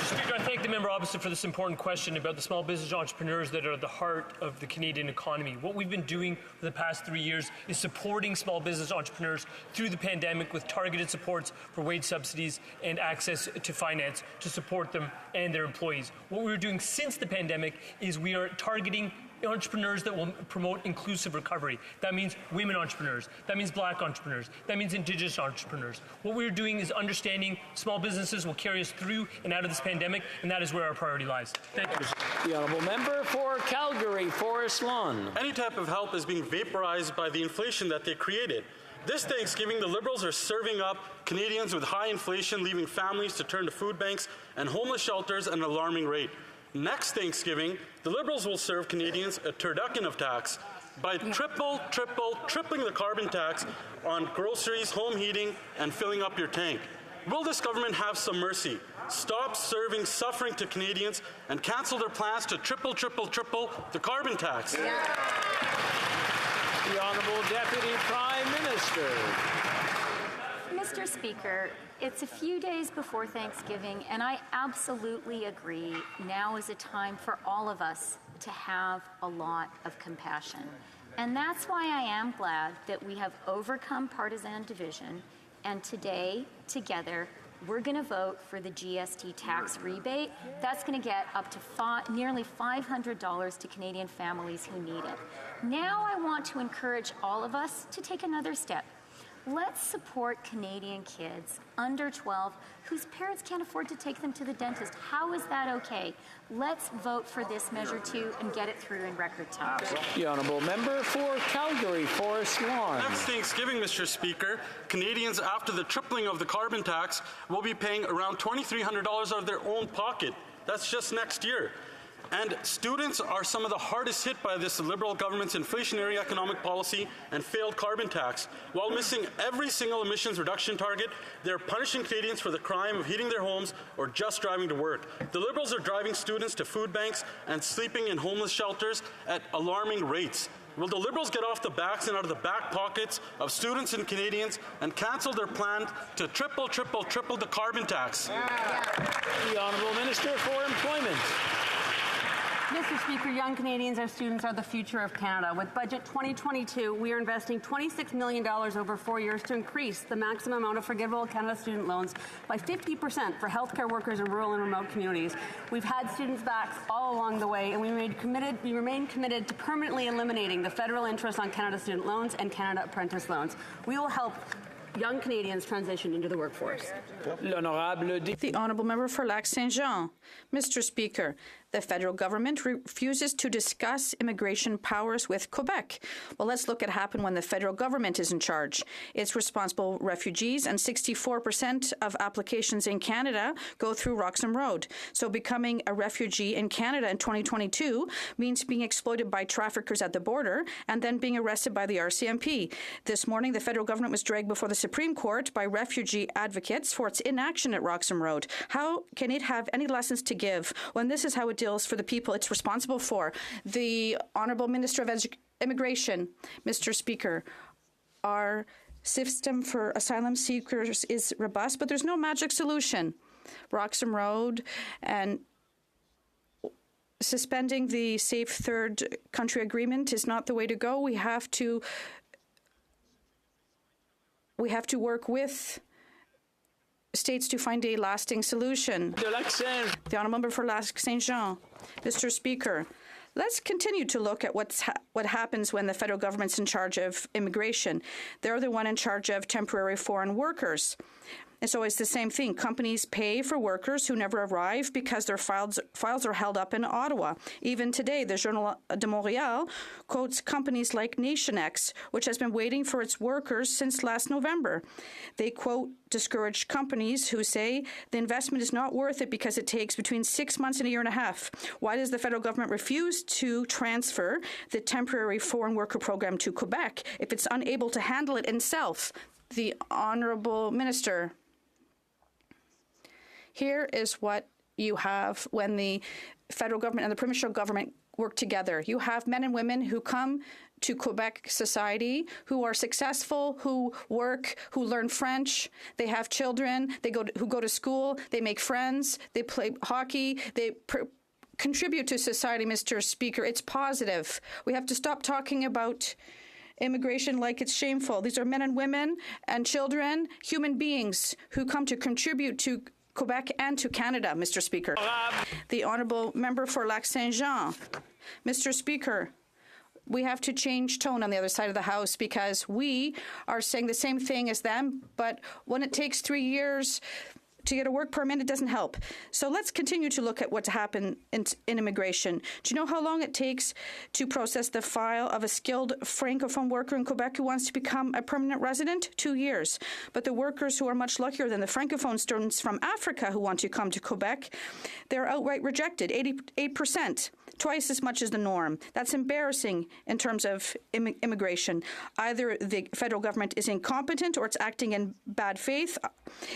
Speaker, I thank the member opposite for this important question about the small business entrepreneurs that are at the heart of the Canadian economy. What we've been doing for the past 3 years is supporting small business entrepreneurs through the pandemic with targeted supports for wage subsidies and access to finance to support them and their employees. What we're doing since the pandemic is we are targeting entrepreneurs that will promote inclusive recovery. That means women entrepreneurs. That means black entrepreneurs. That means Indigenous entrepreneurs. What we're doing is understanding small businesses will carry us through and out of this pandemic, and that is where our priority lies. Thank you. The Honourable Member for Calgary Forest Lawn. Any type of help is being vaporized by the inflation that they created. This Thanksgiving, the Liberals are serving up Canadians with high inflation, leaving families to turn to food banks and homeless shelters at an alarming rate. Next Thanksgiving, the Liberals will serve Canadians a turducken of tax by tripling the carbon tax on groceries, home heating, and filling up your tank. Will this government have some mercy? Stop serving suffering to Canadians and cancel their plans to triple the carbon tax. The Honourable Deputy Prime Minister. Mr. Speaker, it's a few days before Thanksgiving, and I absolutely agree now is a time for all of us to have a lot of compassion. And that's why I am glad that we have overcome partisan division, and today, together, we're going to vote for the GST tax rebate. That's going to get up to nearly $500 to Canadian families who need it. Now I want to encourage all of us to take another step. Let's support Canadian kids under 12 whose parents can't afford to take them to the dentist. How is that okay? Let's vote for this measure too and get it through in record time. The honourable member for Calgary, Forest Lawn. Next Thanksgiving, Mr. Speaker, Canadians, after the tripling of the carbon tax, will be paying around $2,300 out of their own pocket. That's just next year. And students are some of the hardest hit by this Liberal government's inflationary economic policy and failed carbon tax. While missing every single emissions reduction target, they're punishing Canadians for the crime of heating their homes or just driving to work. The Liberals are driving students to food banks and sleeping in homeless shelters at alarming rates. Will the Liberals get off the backs and out of the back pockets of students and Canadians and cancel their plan to triple the carbon tax? The Honourable Minister for Employment. Mr. Speaker, young Canadians, our students are the future of Canada. With Budget 2022, we are investing $26 million over 4 years to increase the maximum amount of forgivable Canada student loans by 50% for healthcare workers in rural and remote communities. We've had students' backs all along the way, and we remain committed to permanently eliminating the federal interest on Canada student loans and Canada apprentice loans. We will help young Canadians transition into the workforce. The Honourable Member for Lac Saint Jean. Mr. Speaker, the federal government refuses to discuss immigration powers with Quebec. Well, let's look at what happened when the federal government is in charge. It's responsible refugees, and 64% of applications in Canada go through Roxham Road. So becoming a refugee in Canada in 2022 means being exploited by traffickers at the border and then being arrested by the RCMP. This morning, the federal government was dragged before the Supreme Court by refugee advocates for its inaction at Roxham Road. How can it have any lessons to give when this is how it deals for the people it's responsible for? The Honourable Minister of Immigration, Mr. Speaker, our system for asylum seekers is robust, but there's no magic solution. Roxham Road and suspending the Safe Third Country Agreement is not the way to go. We have to work with states to find a lasting solution. The Honourable Member for Lac Saint Jean. Mr. Speaker, let's continue to look at what happens when the federal government's in charge of immigration. They're the one in charge of temporary foreign workers. It's always the same thing. Companies pay for workers who never arrive because their files are held up in Ottawa. Even today, the Journal de Montréal quotes companies like NationX, which has been waiting for its workers since last November. They quote discouraged companies who say the investment is not worth it because it takes between 6 months and a year and a half. Why does the federal government refuse to transfer the temporary foreign worker program to Quebec if it's unable to handle it itself? The Honourable Minister. Here is what you have when the federal government and the provincial government work together. You have men and women who come to Quebec society, who are successful, who work, who learn French, they have children, who go to school, they make friends, they play hockey, they contribute to society, Mr. Speaker. It's positive. We have to stop talking about immigration like it's shameful. These are men and women and children, human beings who come to contribute to Quebec and to Canada, Mr. Speaker. The Honourable Member for Lac Saint Jean. Mr. Speaker, we have to change tone on the other side of the House because we are saying the same thing as them, but when it takes 3 years to get a work permit, it doesn't help. So let's continue to look at what's happened in immigration. Do you know how long it takes to process the file of a skilled Francophone worker in Quebec who wants to become a permanent resident? 2 years. But the workers who are much luckier than the Francophone students from Africa who want to come to Quebec, they're outright rejected, 88%. Twice as much as the norm. That's embarrassing in terms of immigration. Either the federal government is incompetent or it's acting in bad faith.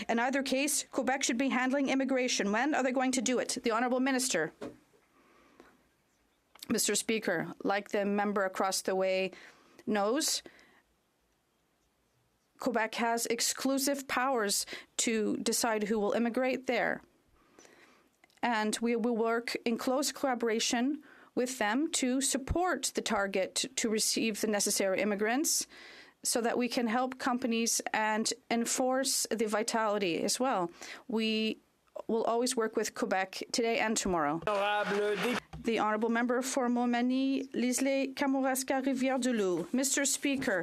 In either case, Quebec should be handling immigration. When are they going to do it? The Honourable Minister. Mr. Speaker, like the member across the way knows, Quebec has exclusive powers to decide who will immigrate there. And we will work in close collaboration with them to support the target to receive the necessary immigrants so that we can help companies and enforce the vitality as well. We will always work with Quebec today and tomorrow. The Honourable Member for Montmagny, Lisley, Kamouraska, Rivière-du-Loup. Mr. Speaker,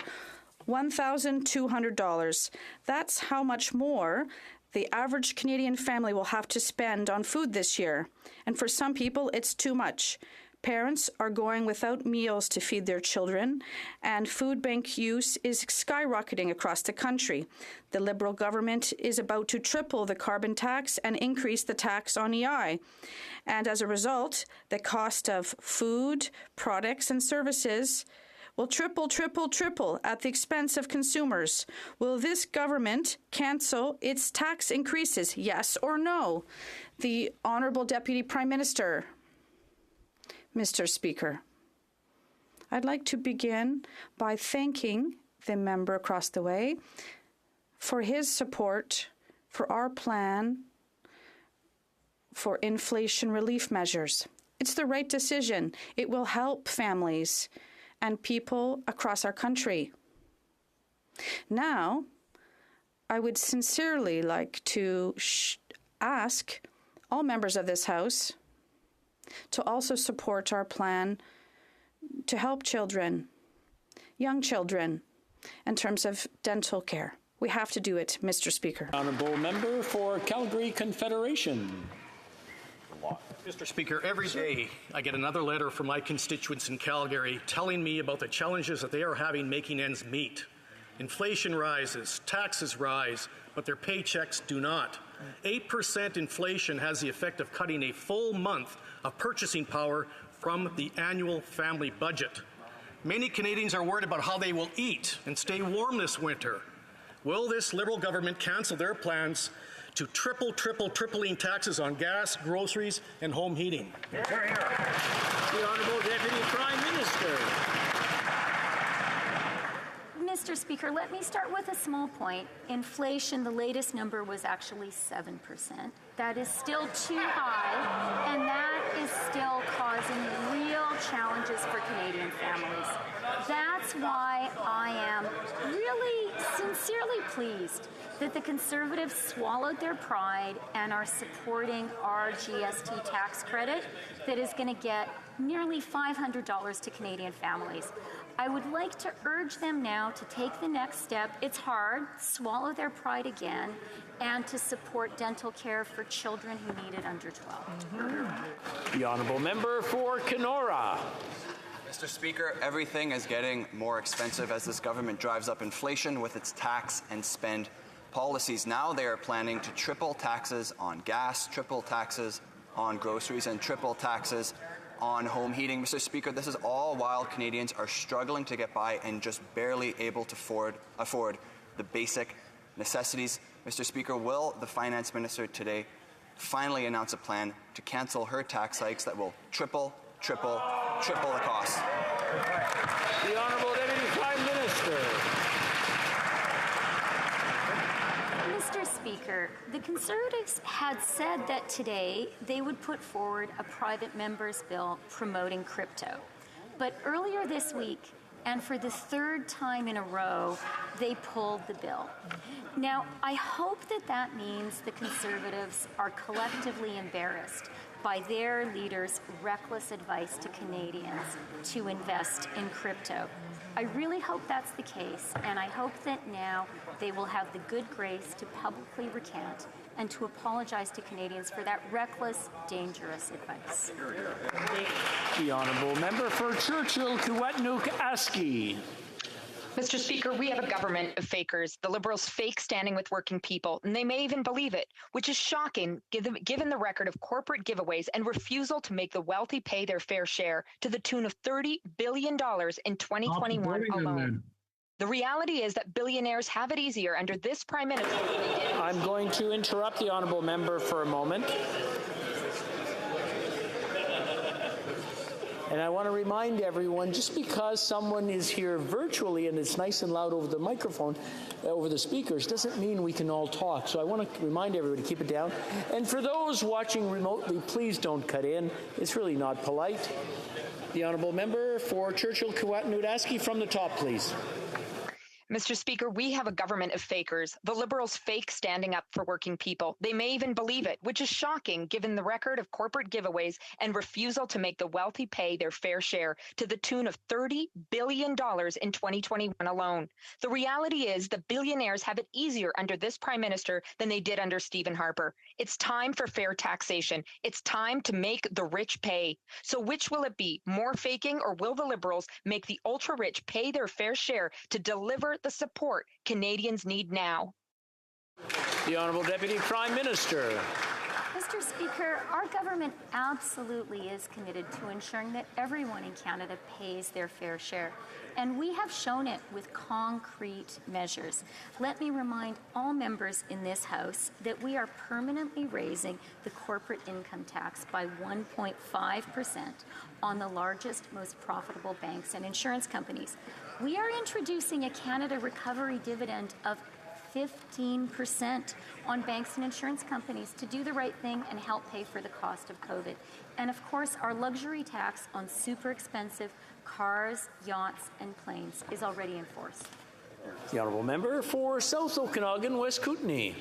$1,200. That's how much more the average Canadian family will have to spend on food this year. And for some people, it's too much. Parents are going without meals to feed their children, and food bank use is skyrocketing across the country. The Liberal government is about to triple the carbon tax and increase the tax on EI. And as a result, the cost of food, products, and services will triple at the expense of consumers. Will this government cancel its tax increases, yes or no? The Honourable Deputy Prime Minister. Mr. Speaker, I'd like to begin by thanking the member across the way for his support for our plan for inflation relief measures. It's the right decision. It will help families and people across our country. Now, I would sincerely like to ask all members of this House to also support our plan to help children, young children, in terms of dental care. We have to do it, Mr. Speaker. Honourable Member for Calgary Confederation. Mr. Speaker, every day I get another letter from my constituents in Calgary telling me about the challenges that they are having making ends meet. Inflation rises, taxes rise, but their paychecks do not. 8% inflation has the effect of cutting a full month of purchasing power from the annual family budget. Many Canadians are worried about how they will eat and stay warm this winter. Will this Liberal government cancel their plans to tripling taxes on gas, groceries, and home heating? The Honourable Deputy Prime Minister. Mr. Speaker, let me start with a small point. Inflation, the latest number was actually 7%. That is still too high, and that is still causing real challenges for Canadian families. That's why I am really sincerely pleased that the Conservatives swallowed their pride and are supporting our GST tax credit that is going to get nearly $500 to Canadian families. I would like to urge them now to take the next step. It's hard, swallow their pride again, and to support dental care for children who need it under 12. The Honourable Member for Kenora. Mr. Speaker, everything is getting more expensive as this government drives up inflation with its tax and spend policies. Now they are planning to triple taxes on gas, triple taxes on groceries, and triple taxes on home heating. Mr. Speaker, this is all while Canadians are struggling to get by and just barely able to afford the basic necessities. Mr. Speaker, will the Finance Minister today finally announce a plan to cancel her tax hikes that will triple the cost? The Honourable Deputy Prime Minister. Mr. Speaker, the Conservatives had said that today they would put forward a private member's bill promoting crypto. But earlier this week, and for the third time in a row, they pulled the bill. Now, I hope that that means the Conservatives are collectively embarrassed by their leaders' reckless advice to Canadians to invest in crypto. I really hope that's the case, and I hope that now they will have the good grace to publicly recant and to apologize to Canadians for that reckless, dangerous advice. The Honourable Member for Churchill, Kiiwetinoong-Aski. Mr. Speaker, we have a government of fakers. The Liberals fake standing with working people, and they may even believe it, which is shocking given the record of corporate giveaways and refusal to make the wealthy pay their fair share to the tune of $30 billion in 2021 alone. The reality is that billionaires have it easier under this Prime Minister than they did. I'm going to interrupt the Honourable Member for a moment. And I want to remind everyone, just because someone is here virtually and it's nice and loud over the microphone, over the speakers, doesn't mean we can all talk. So I want to remind everybody to keep it down. And for those watching remotely, please don't cut in. It's really not polite. The honourable member for Churchill-Nudaski from the top, please. Mr. Speaker, we have a government of fakers. The Liberals fake standing up for working people. They may even believe it, which is shocking given the record of corporate giveaways and refusal to make the wealthy pay their fair share to the tune of $30 billion in 2021 alone. The reality is the billionaires have it easier under this Prime Minister than they did under Stephen Harper. It's time for fair taxation. It's time to make the rich pay. So which will it be? More faking, or will the Liberals make the ultra-rich pay their fair share to deliver the support Canadians need now? The Honourable Deputy Prime Minister. Mr. Speaker, our government absolutely is committed to ensuring that everyone in Canada pays their fair share, and we have shown it with concrete measures. Let me remind all members in this House that we are permanently raising the corporate income tax by 1.5% on the largest, most profitable banks and insurance companies. We are introducing a Canada Recovery Dividend of 15% on banks and insurance companies to do the right thing and help pay for the cost of COVID. And of course, our luxury tax on super expensive cars, yachts, and planes is already in force. The honourable member for South Okanagan, West Kootenay.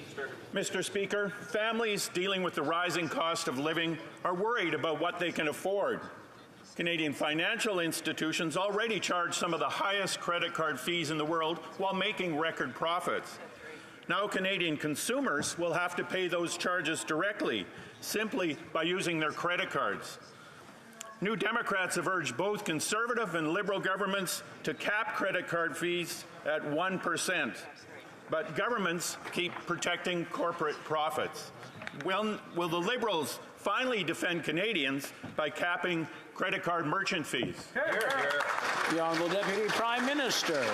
Mr. Speaker, families dealing with the rising cost of living are worried about what they can afford. Canadian financial institutions already charge some of the highest credit card fees in the world while making record profits. Now Canadian consumers will have to pay those charges directly, simply by using their credit cards. New Democrats have urged both Conservative and Liberal governments to cap credit card fees at 1%. But governments keep protecting corporate profits. Will the Liberals finally defend Canadians by capping credit card merchant fees? The Honourable Deputy Prime Minister.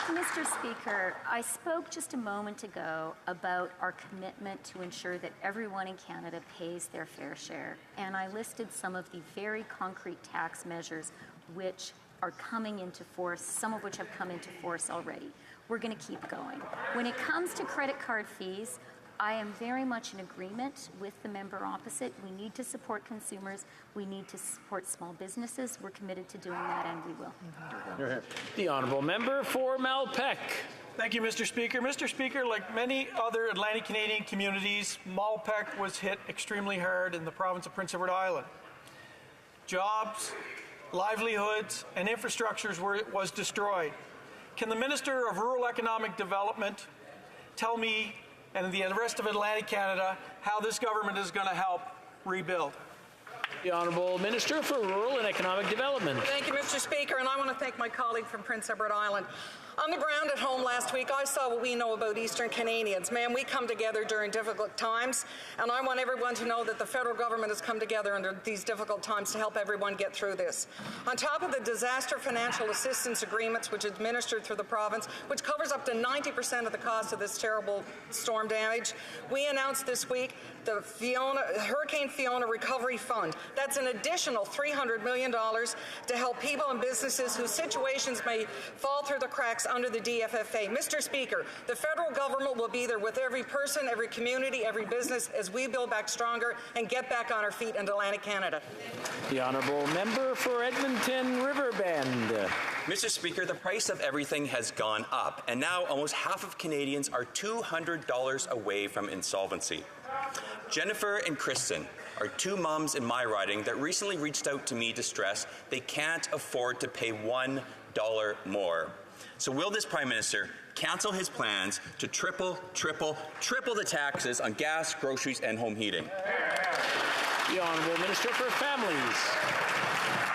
Mr. Speaker, I spoke just a moment ago about our commitment to ensure that everyone in Canada pays their fair share, and I listed some of the very concrete tax measures which are coming into force, some of which have come into force already. We're going to keep going. When it comes to credit card fees, I am very much in agreement with the member opposite. We need to support consumers. We need to support small businesses. We're committed to doing that, and we will. The honourable member for Malpeque. Thank you, Mr. Speaker. Mr. Speaker, like many other Atlantic Canadian communities, Malpeque was hit extremely hard in the province of Prince Edward Island. Jobs, livelihoods, and infrastructures was destroyed. Can the Minister of Rural Economic Development tell me and the rest of Atlantic Canada how this government is going to help rebuild? The Honourable Minister for Rural and Economic Development. Thank you, Mr. Speaker, and I want to thank my colleague from Prince Edward Island. On the ground at home last week, I saw what we know about Eastern Canadians. Man, we come together during difficult times, and I want everyone to know that the federal government has come together under these difficult times to help everyone get through this. On top of the disaster financial assistance agreements, which is administered through the province, which covers up to 90% of the cost of this terrible storm damage, we announced this week the Hurricane Fiona Recovery Fund. That's an additional $300 million to help people and businesses whose situations may fall through the cracks under the DFFA. Mr. Speaker, the federal government will be there with every person, every community, every business as we build back stronger and get back on our feet in Atlantic Canada. The honourable member for Edmonton Riverbend. Mr. Speaker, the price of everything has gone up, and now almost half of Canadians are $200 away from insolvency. Jennifer and Kristen are two moms in my riding that recently reached out to me distressed they can't afford to pay $1 more. So will this Prime Minister cancel his plans to triple the taxes on gas, groceries, and home heating? The Honourable Minister for Families.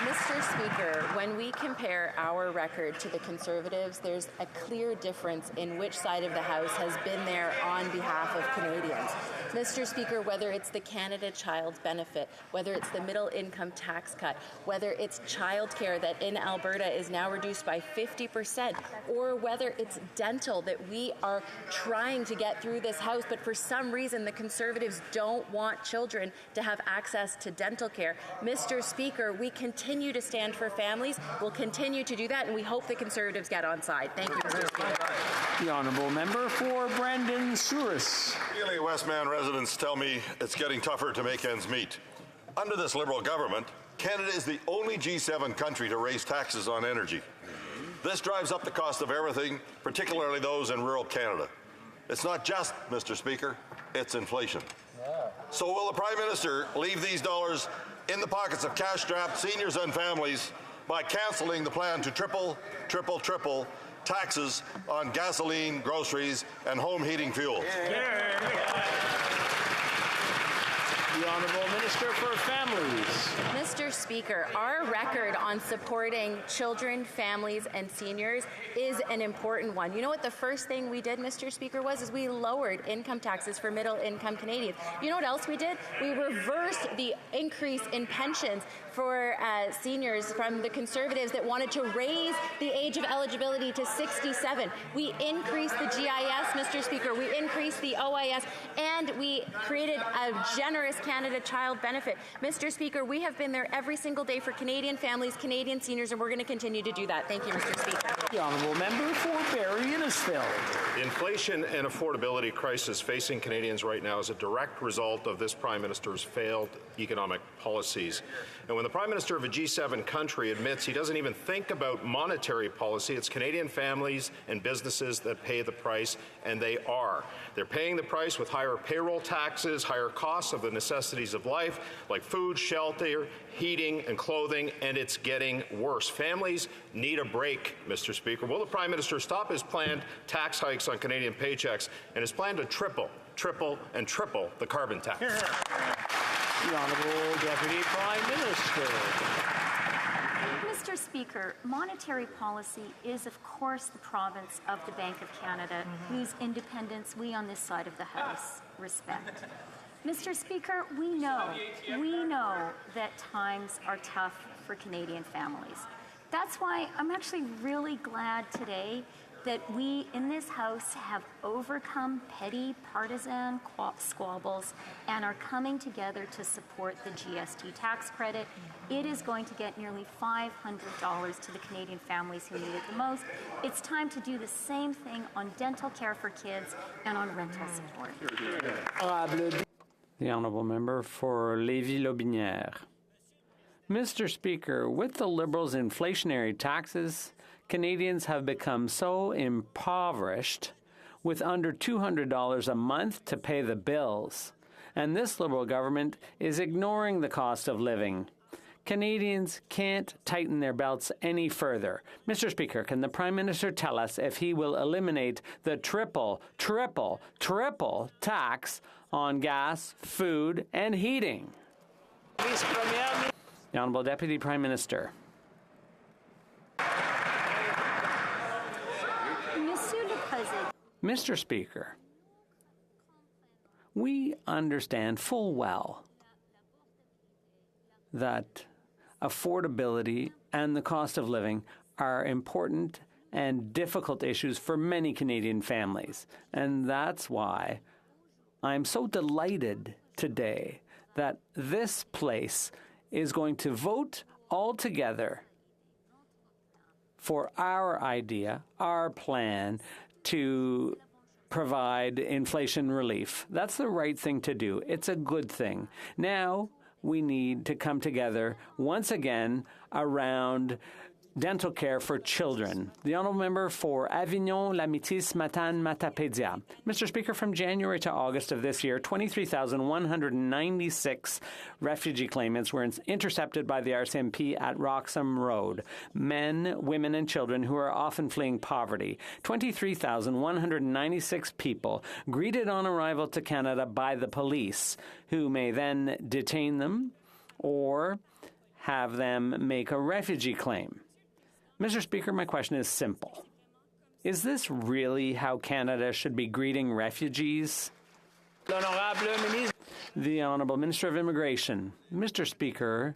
Mr. Speaker, when we compare our record to the Conservatives, there's a clear difference in which side of the House has been there on behalf of Canadians. Mr. Speaker, whether it's the Canada Child Benefit, whether it's the middle income tax cut, whether it's childcare that in Alberta is now reduced by 50%, or whether it's dental that we are trying to get through this House, but for some reason the Conservatives don't want children to have access to dental care. Mr. Speaker, we continue to stand for families. We'll continue to do that, and we hope the Conservatives get on side. Thank you, Mr. Speaker. The honourable member for Brandon Souris. Really, Westman residents tell me it's getting tougher to make ends meet. Under this Liberal government, Canada is the only G7 country to raise taxes on energy. This drives up the cost of everything, particularly those in rural Canada. It's not just, Mr. Speaker, it's inflation. So will the Prime Minister leave these dollars in the pockets of cash-strapped seniors and families by cancelling the plan to triple taxes on gasoline, groceries, and home heating fuels? The Honourable Minister for Families. Mr. Speaker, our record on supporting children, families, and seniors is an important one. You know what the first thing we did, Mr. Speaker, is we lowered income taxes for middle-income Canadians. You know what else we did? We reversed the increase in pensions for seniors from the Conservatives that wanted to raise the age of eligibility to 67. We increased the GIS, Mr. Speaker. We increased the OIS, and we created a generous Canada Child Benefit. Mr. Speaker, we have been there every single day for Canadian families, Canadian seniors, and we're going to continue to do that. Thank you, Mr. Speaker. The honourable member for Barrie Innisfil. The inflation and affordability crisis facing Canadians right now is a direct result of this Prime Minister's failed economic policies. And when the Prime Minister of a G7 country admits he doesn't even think about monetary policy, it's Canadian families and businesses that pay the price, and they are. They're paying the price with higher payroll taxes, higher costs of the necessities of life, like food, shelter, heating, and clothing, and it's getting worse. Families need a break, Mr. Speaker. Will the Prime Minister stop his planned tax hikes on Canadian paychecks and his plan to triple the carbon tax? The Honourable Deputy Prime Minister. Mr. Speaker, monetary policy is, of course, the province of the Bank of Canada, whose independence we on this side of the House respect. Mr. Speaker, we know that times are tough for Canadian families. That's why I'm actually really glad today that we in this House have overcome petty partisan squabbles and are coming together to support the GST tax credit. It is going to get nearly $500 to the Canadian families who need it the most. It's time to do the same thing on dental care for kids and on rental support. The honourable member for Lévis-Lotbinière. Mr. Speaker, with the Liberals' inflationary taxes, Canadians have become so impoverished with under $200 a month to pay the bills. And this Liberal government is ignoring the cost of living. Canadians can't tighten their belts any further. Mr. Speaker, can the Prime Minister tell us if he will eliminate the triple tax on gas, food, and heating? The Honourable Deputy Prime Minister. Mr. Speaker, we understand full well that affordability and the cost of living are important and difficult issues for many Canadian families. And that's why I'm so delighted today that this place is going to vote all together for our idea, our plan to provide inflation relief. That's the right thing to do. It's a good thing. Now we need to come together once again around dental care for children. The honourable member for Avignon, Lamitis, Matane, Matapédia. Mr. Speaker, from January to August of this year, 23,196 refugee claimants were intercepted by the RCMP at Roxham Road. Men, women, and children who are often fleeing poverty. 23,196 people greeted on arrival to Canada by the police, who may then detain them or have them make a refugee claim. Mr. Speaker, my question is simple. Is this really how Canada should be greeting refugees? The Honourable Minister of Immigration. Mr. Speaker,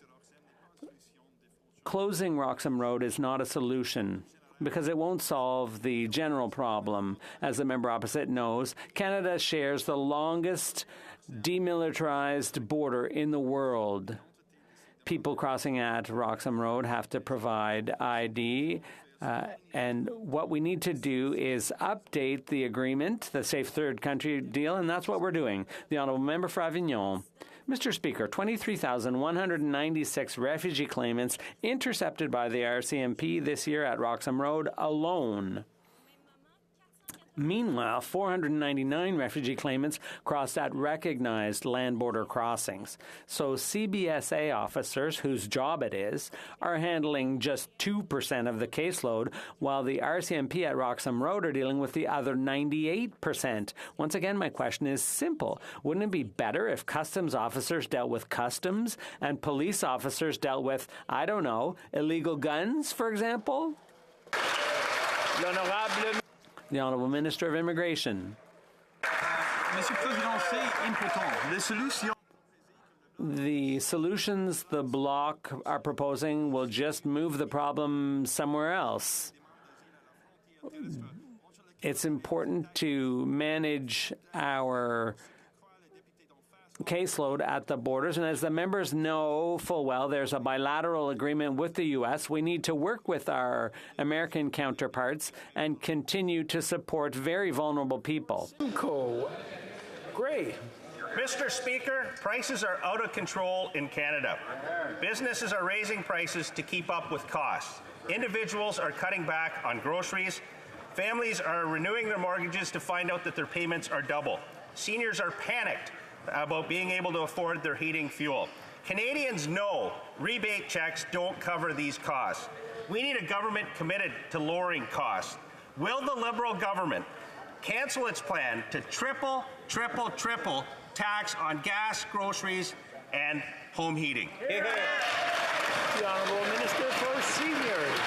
closing Roxham Road is not a solution because it won't solve the general problem. As the member opposite knows, Canada shares the longest demilitarized border in the world. People crossing at Roxham Road have to provide ID. And what we need to do is update the agreement, the Safe Third Country deal, and that's what we're doing. The Honourable Member for Avignon. Mr. Speaker, 23,196 refugee claimants intercepted by the RCMP this year at Roxham Road alone. Meanwhile, 499 refugee claimants crossed at recognized land border crossings. So CBSA officers, whose job it is, are handling just 2% of the caseload, while the RCMP at Roxham Road are dealing with the other 98%. Once again, my question is simple. Wouldn't it be better if customs officers dealt with customs and police officers dealt with, I don't know, illegal guns, for example? The Honourable Minister of Immigration. The solutions the Bloc are proposing will just move the problem somewhere else. It's important to manage our caseload at the borders, and as the members know full well, there's a bilateral agreement with the U.S. We need to work with our American counterparts and continue to support very vulnerable people. Great. Mr. Speaker, prices are out of control in Canada. Businesses are raising prices to keep up with costs. Individuals are cutting back on groceries. Families are renewing their mortgages to find out that their payments are double. Seniors are panicked about being able to afford their heating fuel. Canadians know rebate checks don't cover these costs. We need a government committed to lowering costs. Will the Liberal government cancel its plan to triple tax on gas, groceries, and home heating? The Honourable Minister for Seniors.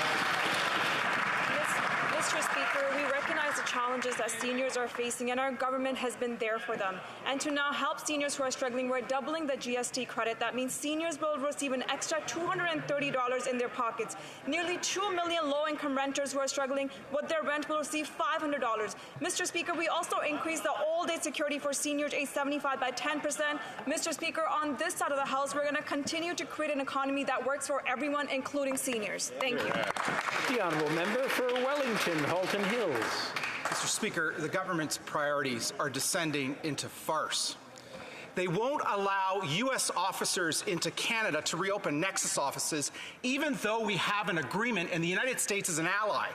Mr. Speaker, we recognize the challenges that seniors are facing, and our government has been there for them. And to now help seniors who are struggling, we're doubling the GST credit. That means seniors will receive an extra $230 in their pockets. Nearly 2 million low-income renters who are struggling with their rent will receive $500. Mr. Speaker, we also increased the old-age security for seniors age 75 by 10%. Mr. Speaker, on this side of the House, we're going to continue to create an economy that works for everyone, including seniors. Thank you. The Honourable Member for Wellington, Halton Hills. Mr. Speaker, the government's priorities are descending into farce. They won't allow U.S. officers into Canada to reopen Nexus offices, even though we have an agreement and the United States is an ally.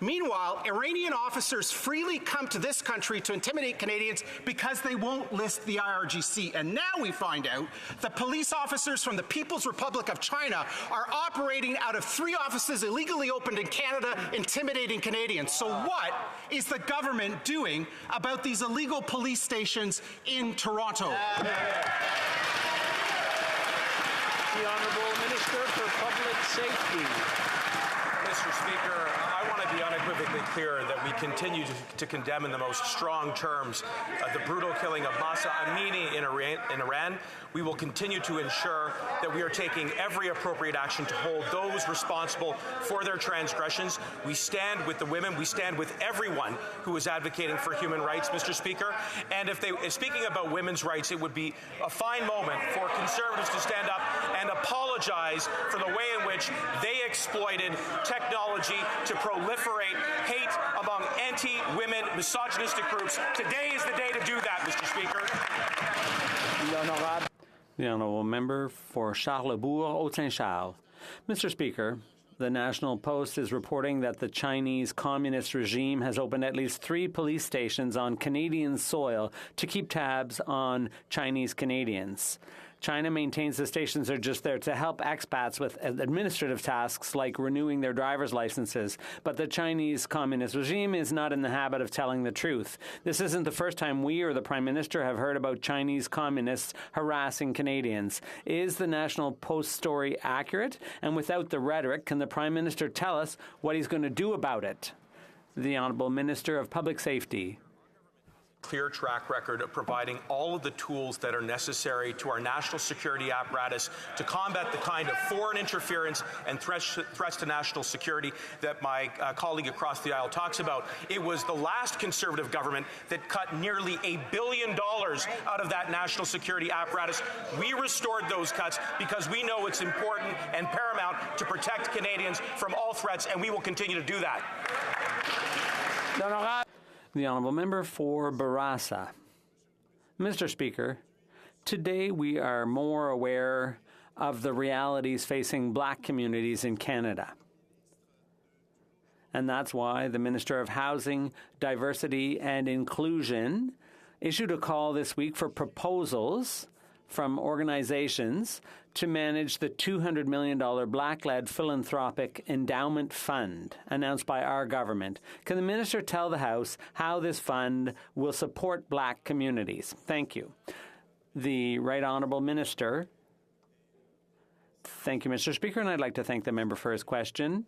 Meanwhile, Iranian officers freely come to this country to intimidate Canadians because they won't list the IRGC. And now we find out that police officers from the People's Republic of China are operating out of 3 offices illegally opened in Canada, intimidating Canadians. So what is the government doing about these illegal police stations in Toronto? The Honourable Minister for Public Safety. Mr. Speaker, I want to be unequivocally clear that we continue to condemn in the most strong terms the brutal killing of Mahsa Amini in Iran. We will continue to ensure that we are taking every appropriate action to hold those responsible for their transgressions. We stand with the women. We stand with everyone who is advocating for human rights, Mr. Speaker. And speaking about women's rights, it would be a fine moment for Conservatives to stand up and apologize for the way in which they exploited technology to proliferate hate among anti-women misogynistic groups. Today is the day to do that, Mr. Speaker. The Honourable Member for Charlesbourg-Haute-Saint-Charles. Mr. Speaker, the National Post is reporting that the Chinese Communist regime has opened at least 3 police stations on Canadian soil to keep tabs on Chinese Canadians. China maintains the stations are just there to help expats with administrative tasks like renewing their driver's licenses. But the Chinese Communist regime is not in the habit of telling the truth. This isn't the first time we or the Prime Minister have heard about Chinese communists harassing Canadians. Is the National Post story accurate? And without the rhetoric, can the Prime Minister tell us what he's going to do about it? The Honourable Minister of Public Safety. Clear track record of providing all of the tools that are necessary to our national security apparatus to combat the kind of foreign interference and threats to national security that my colleague across the aisle talks about. It was the last Conservative government that cut nearly $1 billion out of that national security apparatus. We restored those cuts because we know it's important and paramount to protect Canadians from all threats, and we will continue to do that. The Honourable Member for Barossa. Mr. Speaker, today we are more aware of the realities facing Black communities in Canada. And that's why the Minister of Housing, Diversity and Inclusion issued a call this week for proposals from organizations to manage the $200 million Black-led philanthropic endowment fund announced by our government. Can the minister tell the House how this fund will support Black communities? Thank you. The Right Honourable Minister. Thank you, Mr. Speaker, and I'd like to thank the member for his question.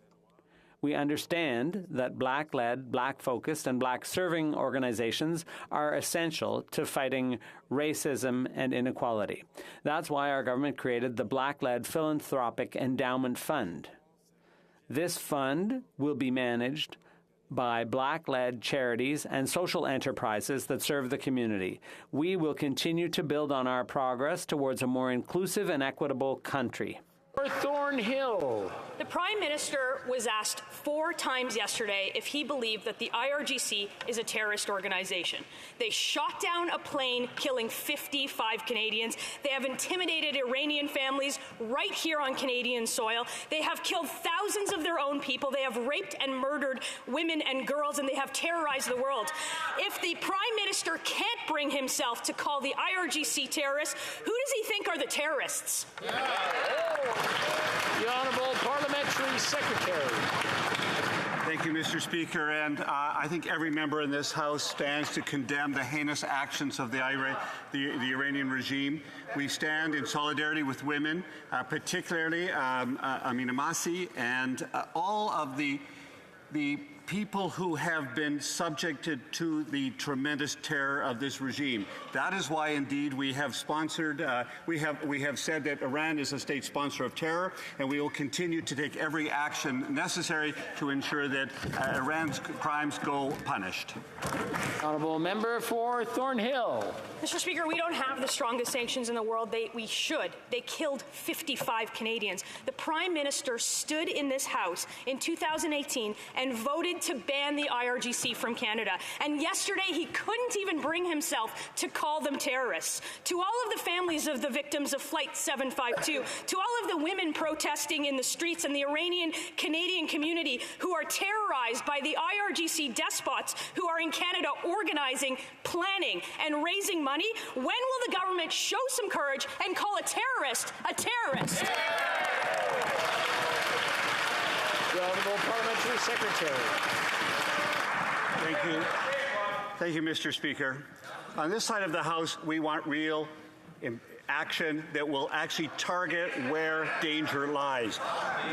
We understand that Black-led, Black-focused, and Black-serving organizations are essential to fighting racism and inequality. That's why our government created the Black-led Philanthropic Endowment Fund. This fund will be managed by Black-led charities and social enterprises that serve the community. We will continue to build on our progress towards a more inclusive and equitable country. Thornhill. The Prime Minister was asked 4 times yesterday if he believed that the IRGC is a terrorist organization. They shot down a plane, killing 55 Canadians. They have intimidated Iranian families right here on Canadian soil. They have killed thousands of their own people. They have raped and murdered women and girls, and they have terrorized the world. If the Prime Minister can't bring himself to call the IRGC terrorists, who does he think are the terrorists? The Honourable Parliamentary Secretary. Thank you, Mr. Speaker. And I think every member in this House stands to condemn the heinous actions of the Iranian regime. We stand in solidarity with women, particularly Amina Masih, and all of the people who have been subjected to the tremendous terror of this regime. That is why, indeed, we have sponsored, we have said that Iran is a state sponsor of terror, and we will continue to take every action necessary to ensure that Iran's crimes go punished. Honourable Member for Thornhill. Mr. Speaker, we don't have the strongest sanctions in the world. We should. They killed 55 Canadians. The Prime Minister stood in this House in 2018 and voted to ban the IRGC from Canada. And yesterday, he couldn't even bring himself to call them terrorists. To all of the families of the victims of Flight 752, to all of the women protesting in the streets and the Iranian-Canadian community who are terrorized by the IRGC despots who are in Canada organizing, planning, and raising money, when will the government show some courage and call a terrorist a terrorist? The Honourable Parliamentary Secretary. Thank you. Thank you, Mr. Speaker. On this side of the House, we want real action that will actually target where danger lies.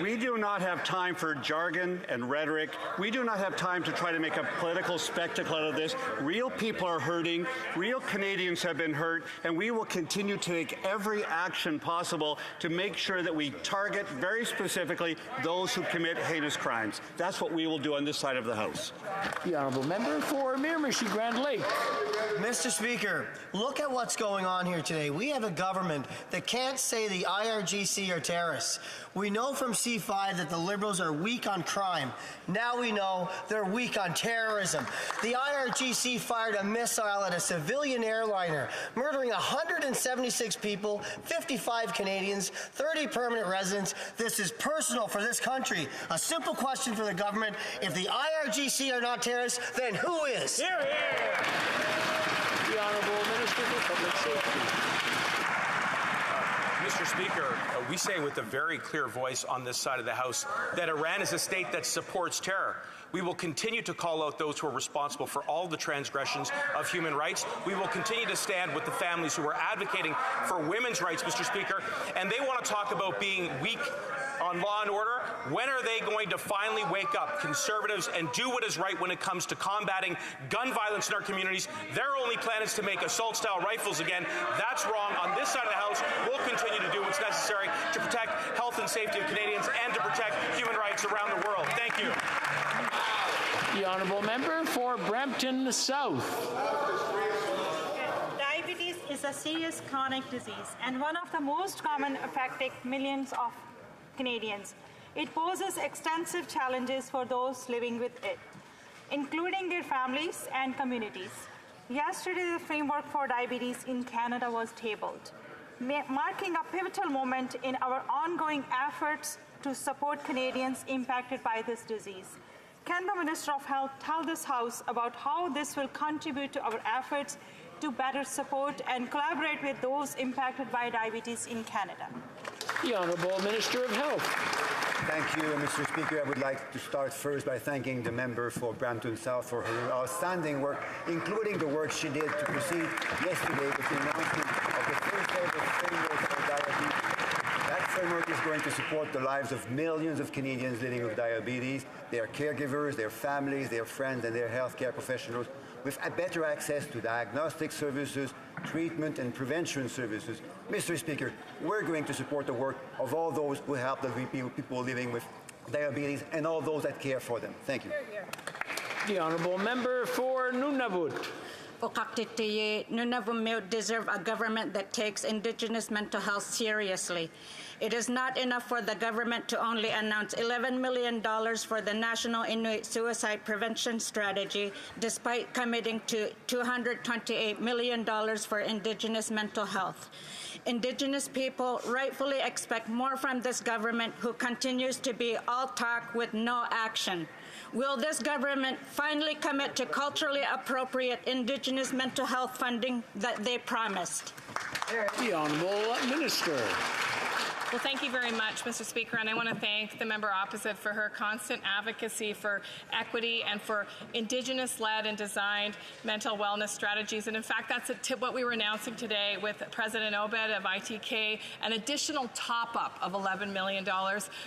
We do not have time for jargon and rhetoric. We do not have time to try to make a political spectacle out of this. Real people are hurting. Real Canadians have been hurt, and we will continue to take every action possible to make sure that we target very specifically those who commit heinous crimes. That's what we will do on this side of the House. The Honourable Member for Miramichi Grand Lake. Mr. Speaker, look at what's going on here today. We have a government that can't say the IRGC are terrorists. We know from C5 that the Liberals are weak on crime. Now we know they're weak on terrorism. The IRGC fired a missile at a civilian airliner, murdering 176 people, 55 Canadians, 30 permanent residents. This is personal for this country. A simple question for the government. If the IRGC are not terrorists, then who is? Hear, hear. The Honourable Minister for Public Safety. Mr. Speaker, we say with a very clear voice on this side of the House that Iran is a state that supports terror. We will continue to call out those who are responsible for all the transgressions of human rights. We will continue to stand with the families who are advocating for women's rights, Mr. Speaker. And they want to talk about being weak on law and order. When are they going to finally wake up, conservatives, and do what is right when it comes to combating gun violence in our communities? Their only plan is to make assault-style rifles again. That's wrong. On this side of the House, we'll continue to do what's necessary to protect health and safety of Canadians and to protect human rights around the world. Thank you. The honourable member for Brampton South. Diabetes is a serious chronic disease and one of the most common affecting millions of Canadians. It poses extensive challenges for those living with it, including their families and communities. Yesterday, the framework for diabetes in Canada was tabled, marking a pivotal moment in our ongoing efforts to support Canadians impacted by this disease. Can the Minister of Health tell this House about how this will contribute to our efforts to better support and collaborate with those impacted by diabetes in Canada? The Honourable Minister of Health. Thank you, Mr. Speaker. I would like to start first by thanking the member for Brampton South for her outstanding work, including the work she did to proceed yesterday with the announcement of the first ever framework for diabetes. That framework is going to support the lives of millions of Canadians living with diabetes, their caregivers, their families, their friends, and their healthcare professionals with a better access to diagnostic services, treatment, and prevention services. Mr. Speaker, we're going to support the work of all those who help the people living with diabetes and all those that care for them. Thank you. The honourable member for Nunavut. Nunavut deserve a government that takes Indigenous mental health seriously. It is not enough for the government to only announce $11 million for the National Inuit Suicide Prevention Strategy, despite committing to $228 million for Indigenous mental health. Indigenous people rightfully expect more from this government, who continues to be all talk with no action. Will this government finally commit to culturally appropriate Indigenous mental health funding that they promised? The Honourable Minister. Well, thank you very much, Mr. Speaker, and I want to thank the member opposite for her constant advocacy for equity and for Indigenous-led and designed mental wellness strategies. And in fact, that's what we were announcing today with President Obed of ITK, an additional top-up of $11 million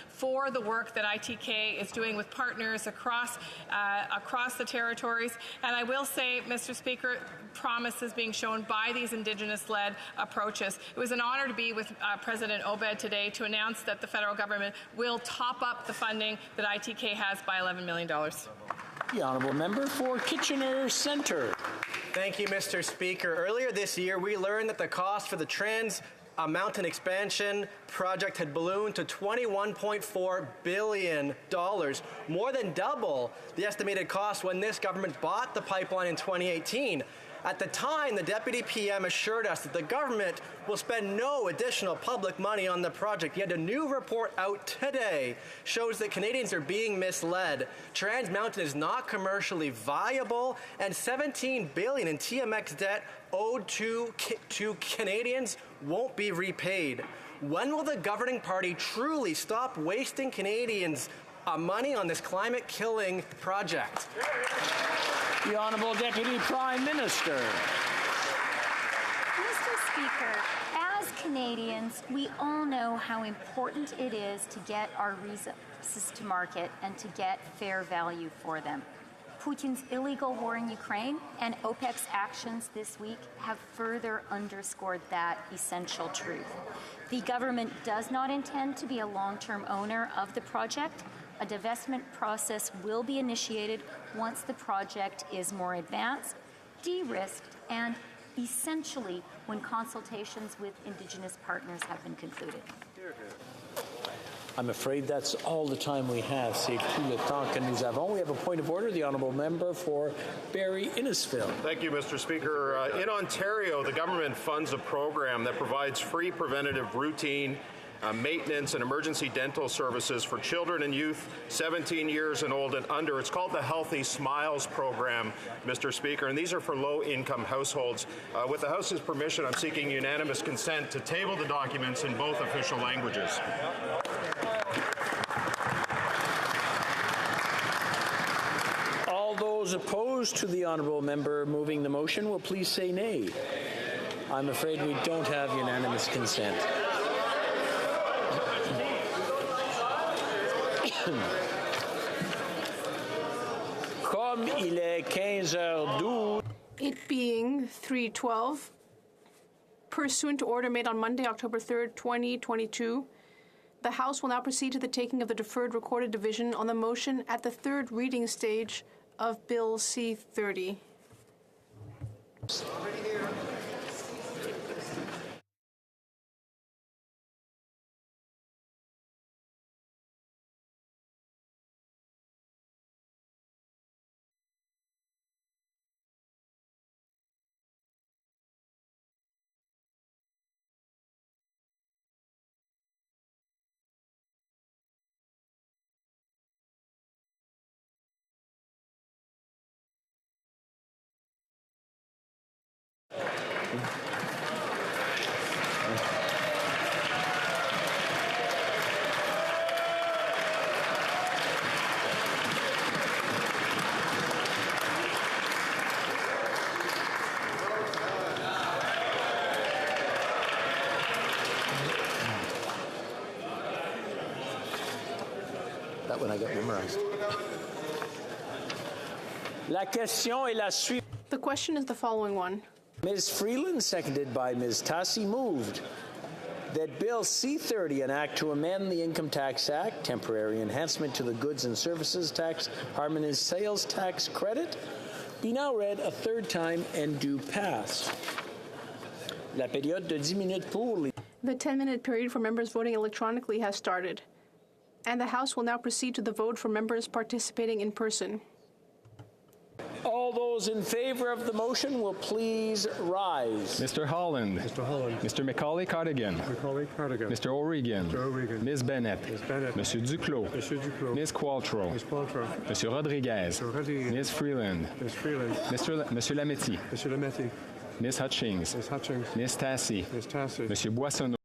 for the work that ITK is doing with partners across the territories. And I will say, Mr. Speaker, promise is being shown by these Indigenous-led approaches. It was an honor to be with President Obed today to announce that the federal government will top up the funding that ITK has by $11 million. The honourable member for Kitchener Centre. Thank you, Mr. Speaker. Earlier this year, we learned that the cost for the Trans Mountain Expansion project had ballooned to $21.4 billion, more than double the estimated cost when this government bought the pipeline in 2018. At the time, the Deputy PM assured us that the government will spend no additional public money on the project. Yet a new report out today shows that Canadians are being misled. Trans Mountain is not commercially viable, and $17 billion in TMX debt owed to Canadians won't be repaid. When will the governing party truly stop wasting Canadians' money on this climate-killing project? The Honourable Deputy Prime Minister. Mr. Speaker, as Canadians, we all know how important it is to get our resources to market and to get fair value for them. Putin's illegal war in Ukraine and OPEC's actions this week have further underscored that essential truth. The government does not intend to be a long-term owner of the project. A divestment process will be initiated once the project is more advanced, de-risked, and essentially when consultations with Indigenous partners have been concluded. I'm afraid that's all the time we have. C'est tout le temps que nous avons. We have a point of order. The honourable member for Barrie Innisfil. Thank you, Mr. Speaker. In Ontario, the government funds a program that provides free preventative routine maintenance and emergency dental services for children and youth 17 years and old and under. It's called the Healthy Smiles program, Mr. Speaker, and these are for low-income households. With the House's permission, I'm seeking unanimous consent to table the documents in both official languages. All those opposed to the honourable member moving the motion will please say nay. I'm afraid we don't have unanimous consent. Comme il est 15h12. It being 3:12, pursuant to order made on Monday, October 3rd, 2022, the House will now proceed to the taking of the deferred recorded division on the motion at the third reading stage of Bill C-30. That one I got memorized. La question est la suivante. The question is the following one. Ms. Freeland, seconded by Ms. Tassi, moved that Bill C-30, an act to amend the Income Tax Act, temporary enhancement to the goods and services tax, harmonized sales tax credit, be now read a third time and do pass. La période de 10 minutes pour les... The 10-minute period for members voting electronically has started, and the House will now proceed to the vote for members participating in person. All those in favor of the motion will please rise. Mr. Holland. Mr. Holland. Mr. Macaulay Cardigan. Macaulay Cardigan. Mr. O'Regan. Mr. O'Regan. Ms. Bennett. Ms. Bennett. Monsieur Duclos. Monsieur Duclos. Ms. Qualtrough. Ms. Qualtrough. Monsieur Rodriguez. Mr. Rodriguez. Ms. Freeland. Ms. Freeland. Monsieur Lametti. Monsieur Lametti. Ms. Hutchings. Ms. Hutchings. Ms. Tassi. Ms. Tassi. Monsieur Boissonneau.